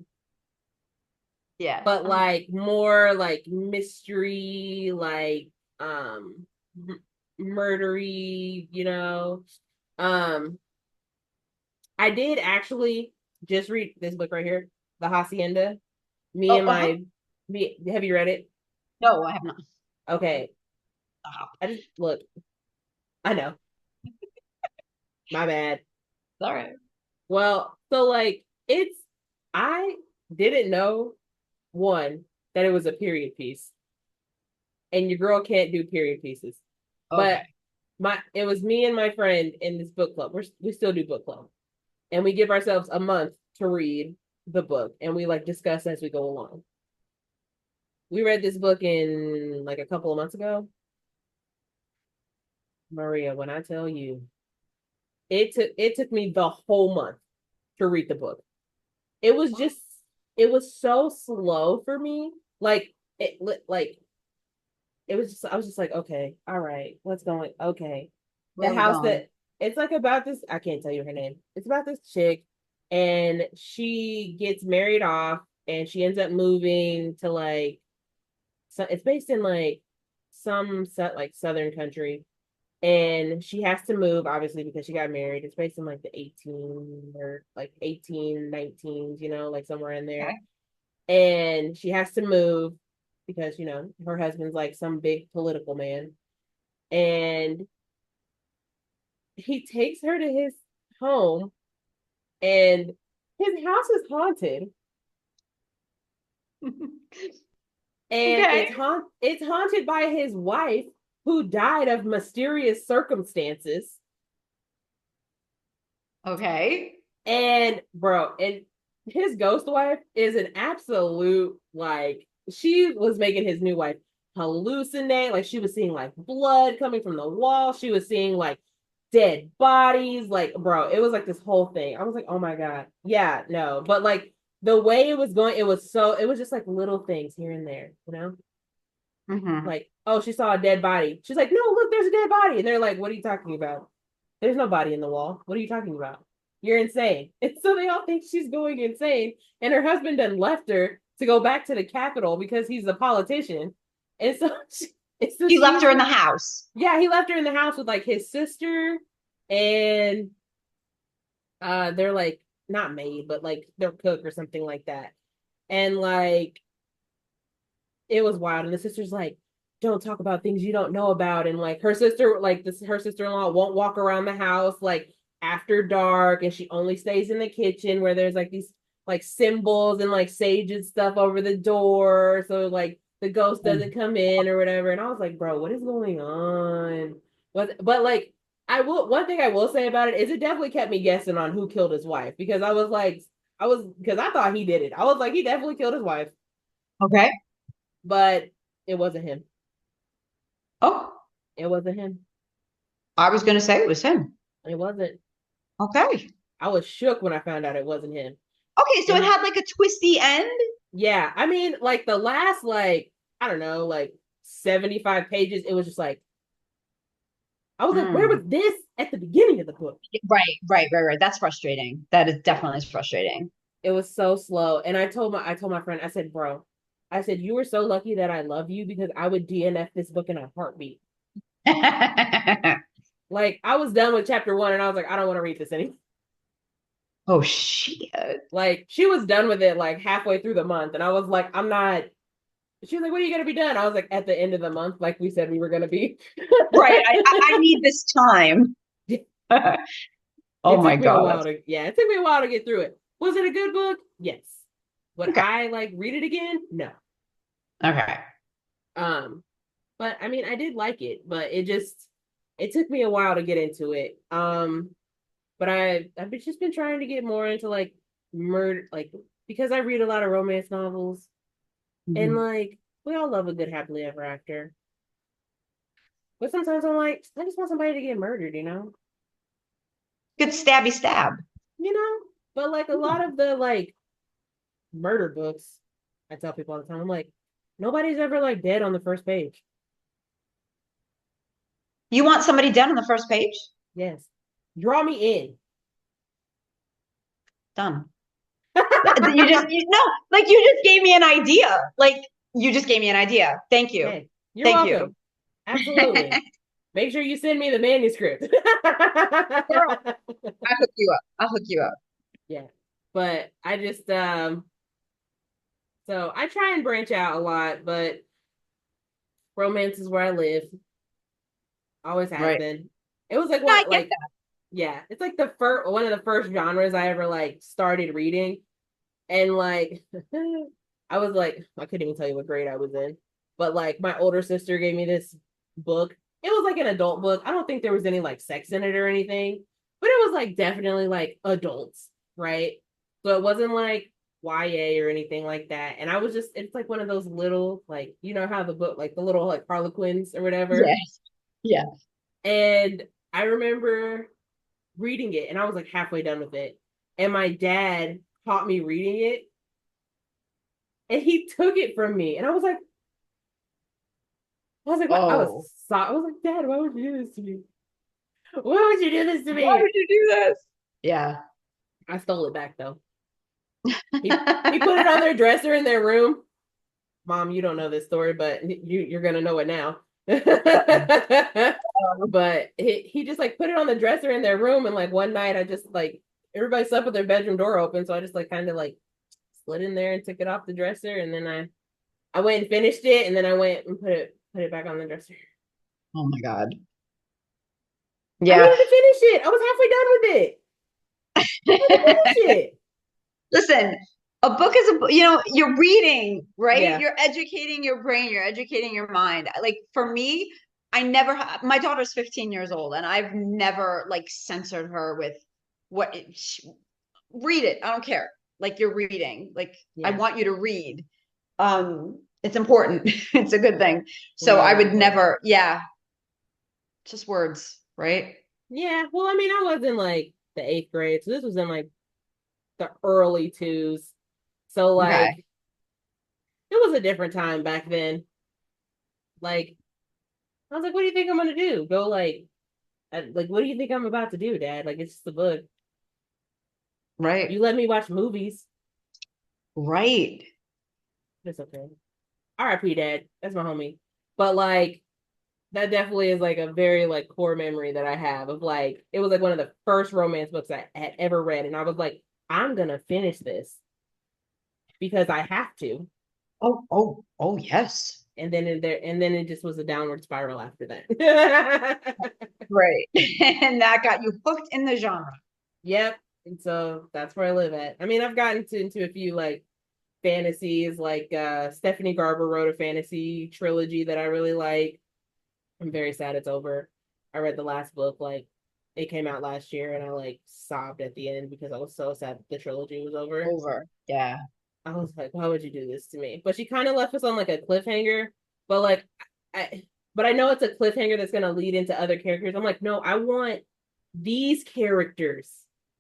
Yeah. but like more like mystery, like um murdery, you know. Um I did actually just read this book right here, The Hacienda. Me Oh, and uh-huh. my me have you read it? No, I have not. Okay. Uh-huh. I just look, I know. My bad. All right. Well, so like it's I didn't know one that it was a period piece. And your girl can't do period pieces. Okay. But my it was me and my friend in this book club. We still do book club. And we give ourselves a month to read the book and we like discuss as we go along. We read this book in like a couple of months ago. Maria, when I tell you, it took me the whole month to read the book. It was just it was so slow for me. Like it like it was just I was just like, okay, all right, what's going okay. The Where are we house going? that it's like about this, I can't tell you her name. It's about this chick and she gets married off and she ends up moving to like so it's based in like some like southern country and she has to move obviously because she got married. It's based in like the 18 or like 1819s, you know, like somewhere in there. Okay. And she has to move because, you know, her husband's like some big political man. And he takes her to his home and his house is haunted. And Okay. it's haunted by his wife who died of mysterious circumstances. Okay. And bro, and his ghost wife is an absolute like she was making his new wife hallucinate. Like she was seeing like blood coming from the wall. She was seeing like dead bodies. Like, bro, it was like this whole thing. I was like, oh my God. Yeah, no. But like the way it was going, it was just like little things here and there, you know? Mm-hmm. Like, oh, she saw a dead body. She's like, no, look, there's a dead body. And they're like, what are you talking about? There's no body in the wall. What are you talking about? You're insane. And so they all think she's going insane. And her husband done left her to go back to the Capitol because he's a politician. And so it's He this left she's her in the house. yeah, he left her in the house with like his sister and they're like not maid, but like their cook or something like that. And like it was wild. And the sister's like, don't talk about things you don't know about. And like her sister, like this, her sister in law won't walk around the house like after dark, and she only stays in the kitchen where there's like these like symbols and like sage and stuff over the door, so like the ghost doesn't come in or whatever. And I was like, bro, what is going on? But like I will one thing I will say about it is it definitely kept me guessing on who killed his wife because I was because I thought he did it. I was like, he definitely killed his wife, Okay. but it wasn't him. Oh, It wasn't him. I was going to say it was him. It wasn't. Okay. I was shook when I found out it wasn't him. Okay, so it And had like a twisty end. yeah, I mean, like the last, like, I don't know, like 75 pages, it was just like, I was like, where Mm. was this at the beginning of the book? Right. That's frustrating. That is Yeah, definitely frustrating. it was so slow. And I told my friend, I said, bro, I said, you were so lucky that I love you because I would DNF this book in a heartbeat. Like, I was done with chapter one and I was like, I don't want to read this anymore. Oh shit. Like, she was done with it like halfway through the month. And I was like, I'm not, she was like, when are you going to be done? I was like, at the end of the month, like we said we were going to be. Right. I need this time. Oh It my took me a God. while to, yeah, it took me a while to get through it. Was it a good book? Yes. Would Okay. I like read it again? No. Okay. Um, but I mean, I did like it, but it took me a while to get into it. But I've just been trying to get more into like murder, like because I read a lot of romance novels, and Mhm. like we all love a good happily ever after. But sometimes I'm like, I just want somebody to get murdered, you know? Good stabby stab. You know? But like a lot of the like murder books, I tell people all the time, I'm like, nobody's ever like dead on the first page. You want somebody dead on the first page? Yes. Draw me in. Done. You just, no, like you just gave me an idea. Like you just gave me an idea. Thank you. Hey, you're Thank you. welcome. Absolutely. Make sure you send me the manuscript. Girl, I'll hook you up. I'll hook you up. Yeah. But I just so I try and branch out a lot, but romance is where I live. Always has Right. been. It was like No, I what get like yeah, it's like the first one of the first genres I ever like started reading. And like I was like, I couldn't even tell you what grade I was in. But like my older sister gave me this book. It was like an adult book. I don't think there was any like sex in it or anything, but it was like definitely like adults, right? So it wasn't like YA or anything like that. And I was just, it's like one of those little, like, you know how the book, like the little like Harlequins or whatever. that. Yeah. And I remember reading it and I was like halfway done with it. And my dad caught me reading it and he took it from me. And I was Oh, so, I was like, Dad, why would you do this to me? Why would you do this to why me? would you do this? Yeah. I stole it back though. He put it on their dresser in their room. Mom, you don't know this story, but you're gonna know it now. But he just like put it on the dresser in their room, and like one night I just like everybody slept with their bedroom door open, so I just like kind of like slid in there and took it off the dresser, and then I went and finished it, and then I went and put it back on the dresser. Oh my God. I Yeah. needed to finish it. I was halfway done with it. I had to finish it. Listen, a book is you're reading, right? Yeah. You're educating your brain, you're educating your mind. Like for me, I never my daughter's 15 years old and I've never like censored her with what read it. I don't care. Like you're reading. Like I Yeah. want you to read. It's important. It's a good thing. So I Very would important. never, yeah, just words, right? Yeah. Well, I mean, I was in like the eighth grade, so this was in like the early twos. So Okay. like it was a different time back then. Like I was like, what do you think I'm gonna do? Go like what do you think I'm about to do, Dad? Like it's just a book. Right. You let me watch movies. Right. It's okay. R.I.P. Dad. That's my homie. But like that definitely is like a very like core memory that I have of like it was like one of the first romance books I had ever read, and I was like, I'm gonna finish this because I have to. Oh, yes. And then it just was a downward spiral after that. Right. And that got you hooked in the genre. Yep. And so that's where I live at. I mean, I've gotten into a few like fantasies, like Stephanie Garber wrote a fantasy trilogy that I really like. I'm very sad it's over. I read the last book, like it came out last year, and I like sobbed at the end because I was so sad the trilogy was over. Over. Yeah. I was like, why would you do this to me? But she kind of left us on like a cliffhanger. But like I but I know it's a cliffhanger that's gonna lead into other characters. I'm like, no, I want these characters.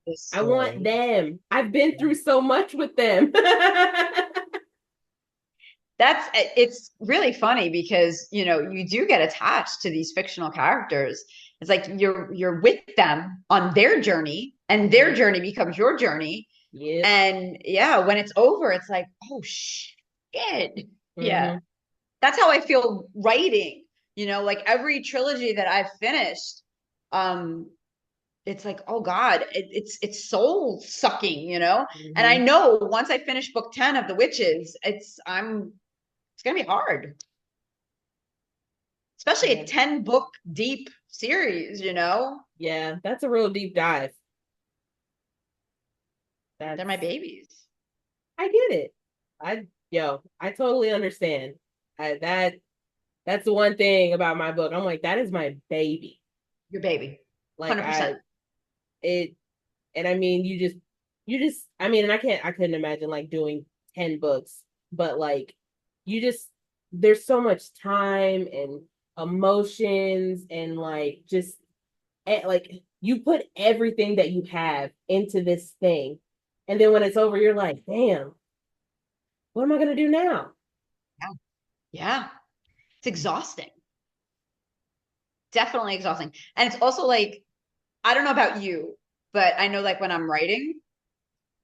This I want story. them. I've been through so much with them. It's really funny because you do get attached to these fictional characters. It's like you're with them on their journey and their Mhm. journey becomes your journey. Yep. And yeah, when it's over, it's like, oh shit. Yeah. Hmm. That's how I feel writing. Like every trilogy that I've finished, um, it's like, oh God, it's soul sucking. And I Hmm. know once I finish book 10 of The Witches, it's gonna be hard, especially a Yeah. 10 book deep series. Yeah. That's a real deep dive. They're my That's babies. I get it. I totally understand. That that's the one thing about my book. I'm like, that is my baby. Your baby. Like 100%. it and I mean you just I mean and I couldn't imagine like doing 10 books, but like you just there's so much time and emotions and like just like you put everything that you have into this thing. And then when it's over, you're like, damn, what am I gonna do now? Yeah. Yeah. It's exhausting. Definitely exhausting. And it's also like, I don't know about you, but I know like when I'm writing,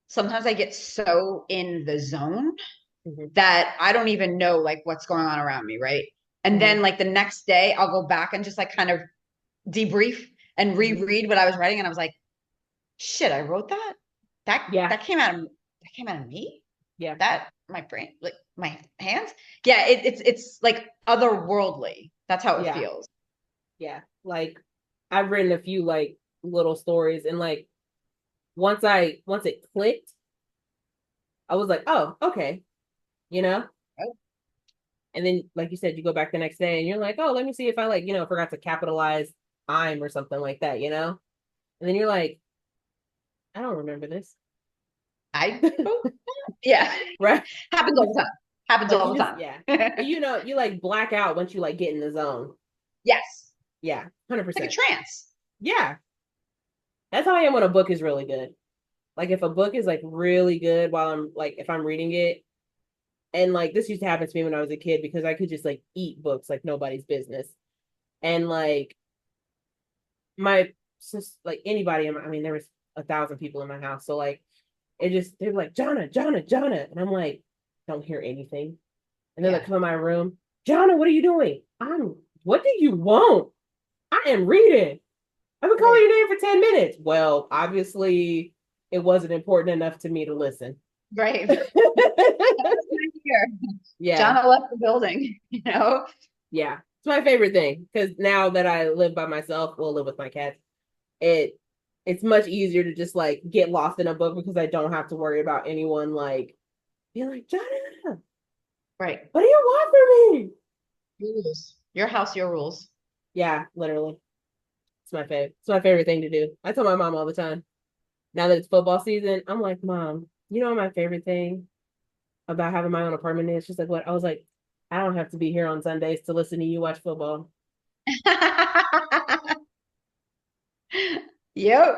sometimes I get so in the zone Hmm. that I don't even know like what's going on around me, right? And Hmm. then like the next day I'll go back and just like kind of debrief and Hmm. reread what I was writing and I was like, shit, I wrote that? That Yeah. that came out of me? Yeah. That my brain, like my hands? Yeah, it's like otherworldly. That's how it Yeah. feels. Yeah. Like I've written a few like little stories and like once it clicked, I was like, oh, okay, you know? Oh, And then like you said, you go back the next day and you're like, oh, let me see if I like, forgot to capitalize I'm or something like that, you know? And then you're like, I don't remember this. I yeah. Right? Happens all the time. Happens Like all you the just, time. yeah. You like black out once you like get in the zone. Yes. Yeah, Like a 100%. trance. Yeah. That's how I am when a book is really good. Like if a book is like really good while I'm like if I'm reading it, and like this used to happen to me when I was a kid because I could just like eat books like nobody's business. And like my sis like anybody in I mean there was 1,000 people in my house. So like it just they're like, Jonna, Jonna, Jonna. And I'm like, don't hear anything. And then they Yeah. come in my room, Jonna, what are you doing? What do you want? I am reading. I've been calling Right. your name for 10 minutes. Well, obviously it wasn't important enough to me to listen. Right. Here. Yeah. Jonna left the building, you know? Yeah. It's my favorite thing because now that I live by myself, well, live with my cats, it it's much easier to just like get lost in a book because I don't have to worry about anyone like being like, Jonna, Right. what do you want from me? Your rules. Your house, your rules. Yeah, literally. It's my favorite. It's my favorite thing to do. I tell my mom all the time. Now that it's football season, I'm like, Mom, you know what my favorite thing about having my own apartment is? She's like, what? I was like, I don't have to be here on Sundays to listen to you watch football. Yep.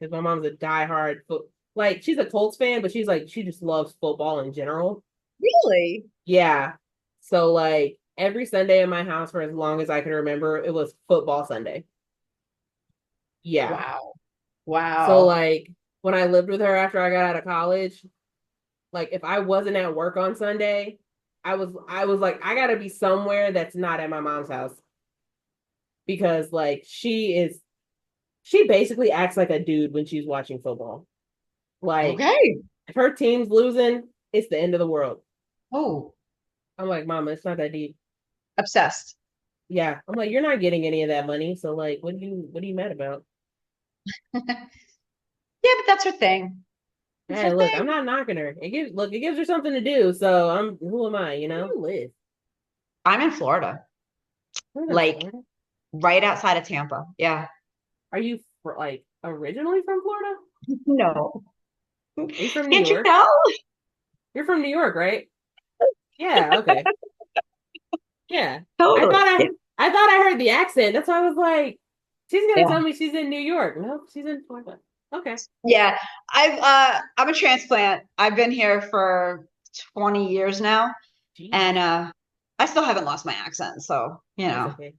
Because my mom's a diehard foot like she's a Colts fan, but she's like she just loves football in general. Really? Yeah. So like every Sunday in my house for as long as I can remember, it was football Sunday. Yeah. Wow. So Wow. like when I lived with her after I got out of college, like if I wasn't at work on Sunday, I was like, I gotta be somewhere that's not at my mom's house because like she basically acts like a dude when she's watching football. Like Okay. if her team's losing, it's the end of the world. Oh, I'm like, Mama, it's not that deep. obsessed. Yeah. I'm like, you're not getting any of that money. So like what are you mad about? Yeah, but that's her thing. It's her Hey, look, I'm thing. not knocking her. It gives her something to do. So who am I, you know? Where do you live? I'm in Florida, I live in like Florida. right outside of Tampa. Yeah. Are you like originally from Florida? No. Are you from New Can't you York? tell? You're from New York, right? Yeah, okay. Yeah. I Totally. thought I Yeah. I thought I heard the accent. That's why I was like, she's gonna Yeah. tell me she's in New York. Nope, she's in Florida. Okay. Yeah. I'm a transplant. I've been here for 20 years now and Jesus. I still haven't lost my accent, so, That's okay.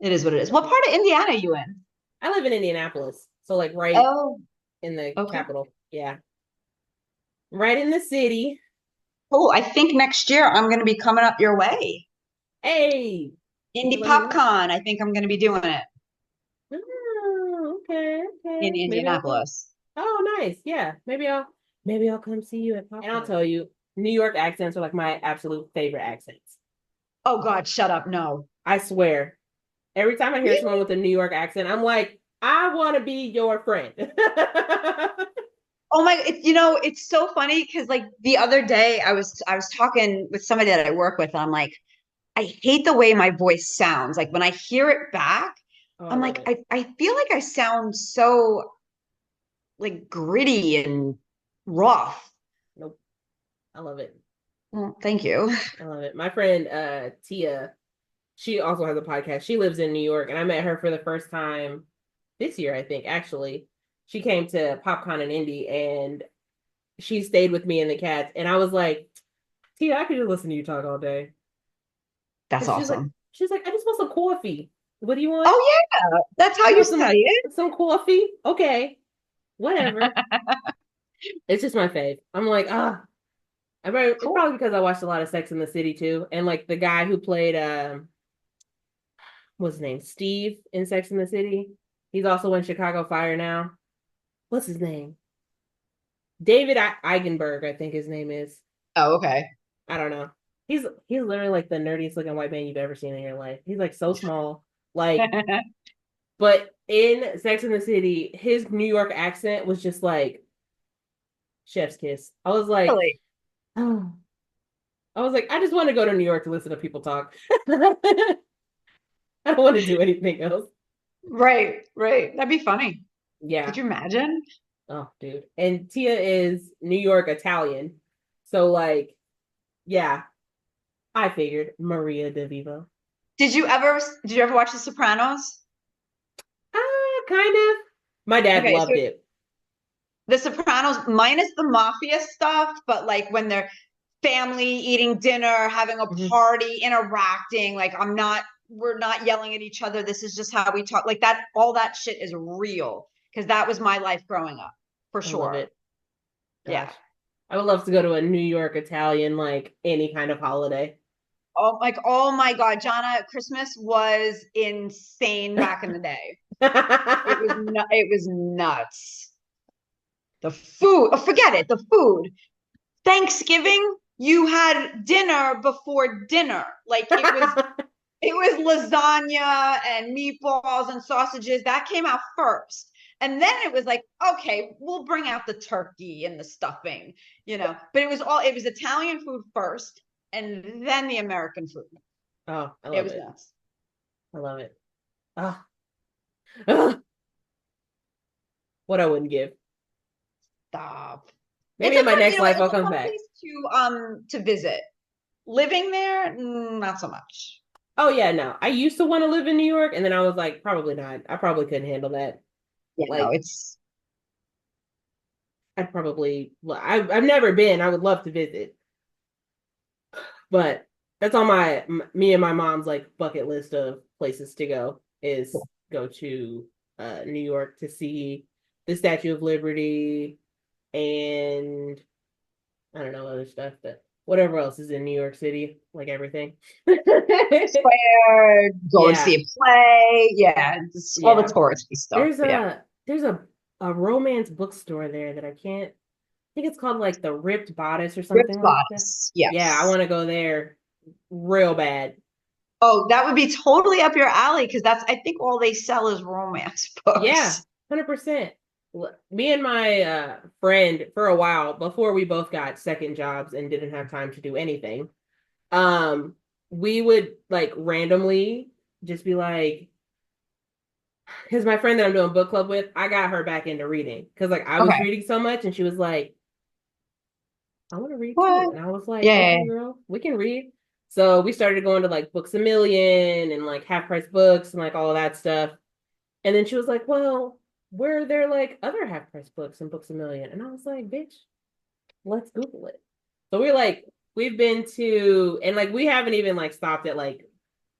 it is what it is. That's What okay. part of Indiana are you in? I live in Indianapolis. So like right Oh, in the okay. capital. Yeah. Right in the city. Cool. I think next year I'm going to be coming up your way. Hey, you Indie let me know. PopCon. I think I'm going to be doing it Oh, okay, in okay. Maybe I'll come. Indianapolis. Oh, nice. Yeah. Maybe I'll come see you at Pop. And I'll tell you, New York accents are like my absolute favorite accents. Oh God, shut up. No. I swear. Every time I hear someone Really? with a New York accent, I'm like, I want to be your friend. Oh my, it's so funny because like the other day I was talking with somebody that I work with, and I'm like, I hate the way my voice sounds. Like when I hear it back, Oh, I I'm love like, it. I feel like I sound so like gritty and rough. Nope. I love it. Well, thank you. I love it. My friend Tia, she also has a podcast. She lives in New York, and I met her for the first time this year, I think, actually. She came to PopCon in Indy and she stayed with me and the cats. And I was like, Tia, I could just listen to you talk all day. That's And awesome. she's like, I just want some coffee. What do you want? Oh yeah, that's how You you want say it. some coffee? Okay, whatever. It's just my fave. I'm like, ah, it's Cool. probably because I watched a lot of Sex in the City too, and like the guy who played what's his name, Steve in Sex in the City. He's also in Chicago Fire now. What's his name? David Eigenberg, I think his name is. Oh, okay. I don't know. He's literally like the nerdiest looking white man you've ever seen in your life. He's like so small. Like, but in Sex in the City, his New York accent was just like chef's kiss. I was like, Really? oh. I was like, I just want to go to New York to listen to people talk. I don't want to do anything else. Right, right. That'd be funny. Could Yeah. you imagine? Oh, dude. And Tia is New York Italian. So like, yeah, I figured Maria Devivo. Did you ever watch The Sopranos? Kind of. My dad Okay, so loved it. The Sopranos minus the mafia stuff, but like when they're family eating dinner, having a Mhm. party, interacting, like we're not yelling at each other. This is just how we talk. Like that, all that shit is real because that was my life growing up for I love sure. it. Yeah. Gosh. I would love to go to a New York Italian, like any kind of holiday. Oh my God, Jana, Christmas was insane back in the day. It was nuts. The food, oh, forget it, the food. Thanksgiving, you had dinner before dinner. Like it was lasagna and meatballs and sausages that came out first. And then it was like, okay, we'll bring out the turkey and the stuffing, But it was Italian food first and then the American food. Oh, I It love was it. nuts. I love it. Oh, oh, what I wouldn't give. Stop. Maybe in my next life It's I'll a come fun back. place to visit. Living there, not so much. Oh yeah, no. I used to want to live in New York, and then I was like, probably not. I probably couldn't handle that. Yeah, no, Like, it's I've never been. I would love to visit, but that's on me and my mom's like bucket list of places to go is go to New York to see the Statue of Liberty and I don't know other stuff, but whatever else is in New York City, like everything. Square, go and see Yeah, a play. Yeah, just all the yeah. touristy stuff. There's Yeah. a romance bookstore there that I can't. I think it's called like the Ripped Bodice or Ripped something like that. bodice. Yeah, I Yes. want to go there real bad. Oh, that would be totally up your alley because I think all they sell is romance Yeah, books. 100%. Me and my friend for a while before we both got second jobs and didn't have time to do anything. Um, we would like randomly just be like, because my friend that I'm doing book club with, I got her back into reading because like I was Okay. reading so much, and she was like, "I want to read too," What? and I was like, Yeah. "Okay, girl, we can read." So we started going to like Books a Million and like Half Price Books and like all of that stuff. And then she was like, "Well, where are there like other Half Price Books and Books a Million?" And I was like, "Bitch, let's Google it." So we've been to, and like we haven't even like stopped at like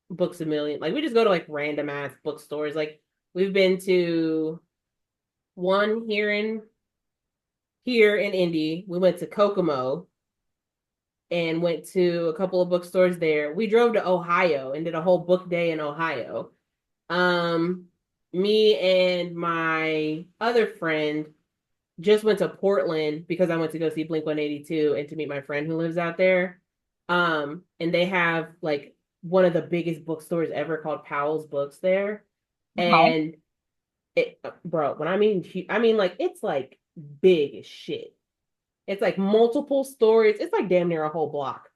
Books a Million. Like we just go to like random ass bookstores. Like we've been to one here in Indy. We went to Kokomo and went to a couple of bookstores there. We drove to Ohio and did a whole book day in Ohio. Um, Me and my other friend just went to Portland because I went to go see Blink 182 and to meet my friend who lives out there. And they have like one of the biggest bookstores ever called Powell's Books there. Okay. And bro, when I mean like it's like big as shit. It's like multiple stories. It's like damn near a whole block.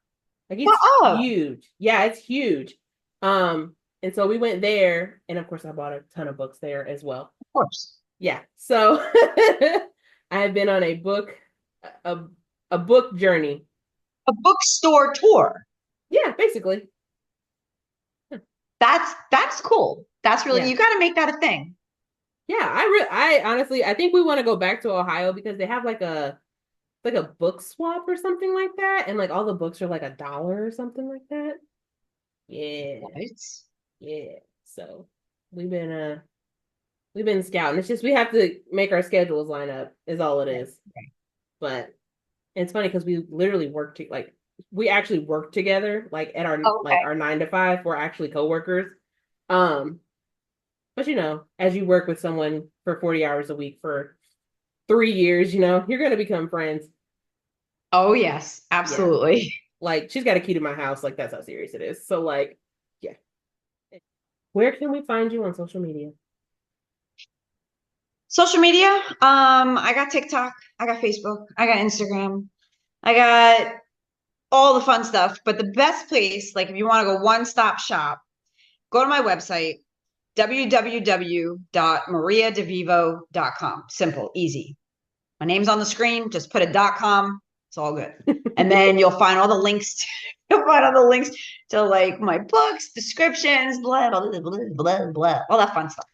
Like Well, it's oh, huge. Yeah, it's huge. And so we went there, and of course I bought a ton of books there as well. of course. Yeah. So I have been on a a book journey. A bookstore tour. Yeah, basically. That's cool. That's really Yeah. you got to make that a thing. Yeah, I honestly I think we want to go back to Ohio because they have like a book swap or something like that, and like all the books are like $1 or something like that. Yeah. Right? Yeah. So we've been uh we've been scouting. It's just we have to make our schedules line up is all it Right. is. Right. But it's funny because we literally like we actually work together, like at our Oh, like okay. our 9 to 5. We're actually coworkers. Um, but as you work with someone for 40 hours a week for 3 years, you're gonna become friends. Oh, yes, Yeah. absolutely. Like she's got a key to my house. Like that's how serious it is. So like, yeah. Where can we find you on social media? Social media, I got TikTok, I got Facebook, I got Instagram, I got all the fun stuff. But the best place, like if you want to go one-stop shop, go to my website, www.mariadevivo.com. Simple, easy. My name's on the screen. Just put a .com. It's all good. And then you'll find all the links. You'll find all the links to like my books, descriptions, blah blah blah blah blah, blah all that fun stuff.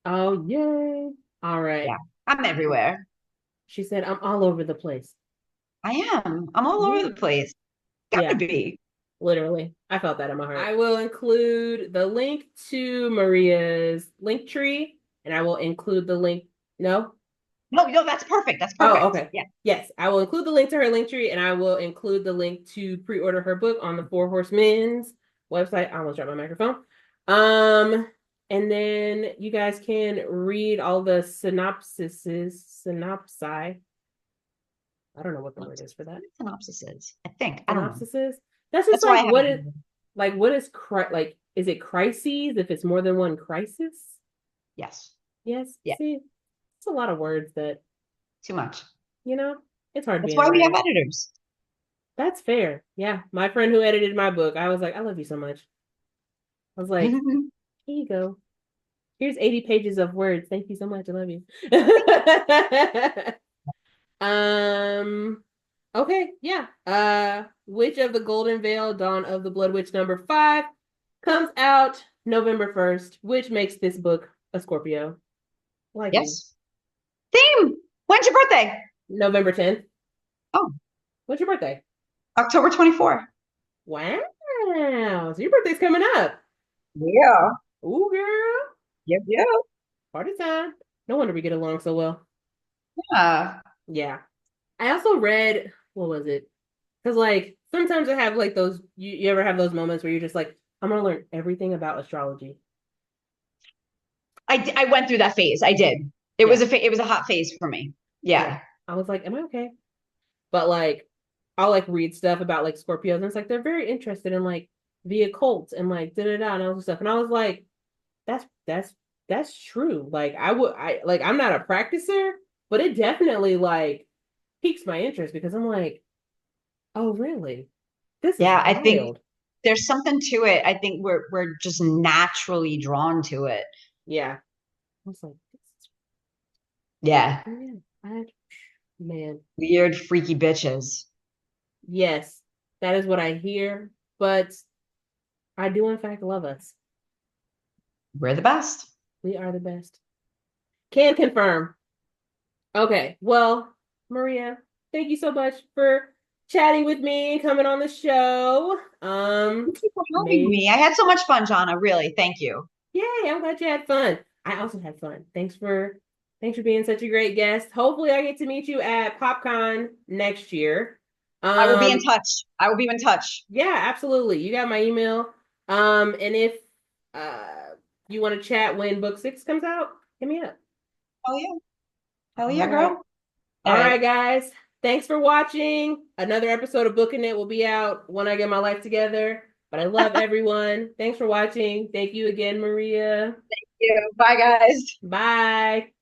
Oh, yay. All Yeah, right. I'm everywhere. She said, I'm all over the place. I am. I'm all over Yeah. the place. Gotta Yeah, be. literally. I felt that in my heart. I will include the link to Maria's link tree, and I will include the link. No? No, no, that's perfect. That's Oh, perfect. okay. Yeah. Yes, I will include the link to her link tree, and I will include the link to pre-order her book on the Four Horsemen's website. I almost dropped my microphone. Um, and then you guys can read all the synopsi. I don't know what the word is for that. Synopsis is. I think. I don't know. Synopsises. That's just That's why I like have it. what is like is it crises if it's more than one crisis? Yes. Yes. Yeah. See, it's a lot of words that, Too much. you know, it's hard That's being a why we have writer. editors. That's fair. Yeah. My friend who edited my book, I was like, I love you so much. I was like, here you go. Here's 80 pages of words. Thank you so much. I love you. um, okay, yeah. Witch of the Golden Veil, Dawn of the Blood Witch #5 comes out November 1st, which makes this book a Scorpio, like me. Yes. Theme. When's your birthday? November 10th. Oh, What's your birthday? October 24th. Wow. So your birthday's coming up. Yeah. Ooh, girl. Yep, yep. Party time. No wonder we get along so well. Yeah. Yeah. I also read, what was it? Because like sometimes I have like those, you ever have those moments where you're just like, I'm gonna learn everything about astrology. I went through that phase. I did. It Yeah. was it was a hot phase for me. Yeah. Yeah. I was like, am I okay? But like I'll like read stuff about like Scorpios and it's like they're very interested in like the occult and like da da da and all this stuff. And I was like, that's true. Like I'm not a practicer, but it definitely like piques my interest because I'm like, oh really? This is Yeah, I think wild. there's something to it. I think we're just naturally drawn to it. Yeah. I was like, Yeah. man, man. Weird, freaky bitches. Yes, that is what I hear, but I do in fact love us. We're the best. We are the best. Can confirm. Okay, well, Maria, thank you so much for chatting with me and coming on the show. Thank you for having May me. I had so much fun, Jana. Really. Thank you. Yay, I'm glad you had fun. I also had fun. Thanks for being such a great guest. Hopefully I get to meet you at PopCon next year. I will be in Um, touch. I will be in touch. yeah, absolutely. You got my email. And if uh you want to chat when book 6 comes out, hit me up. Hell yeah. Hell All yeah, right. girl. All All right, right. guys. Thanks for watching. Another episode of Booking It will be out when I get my life together. But I love everyone. Thanks for watching. Thank you again, Maria. Yeah. Bye, guys. Bye.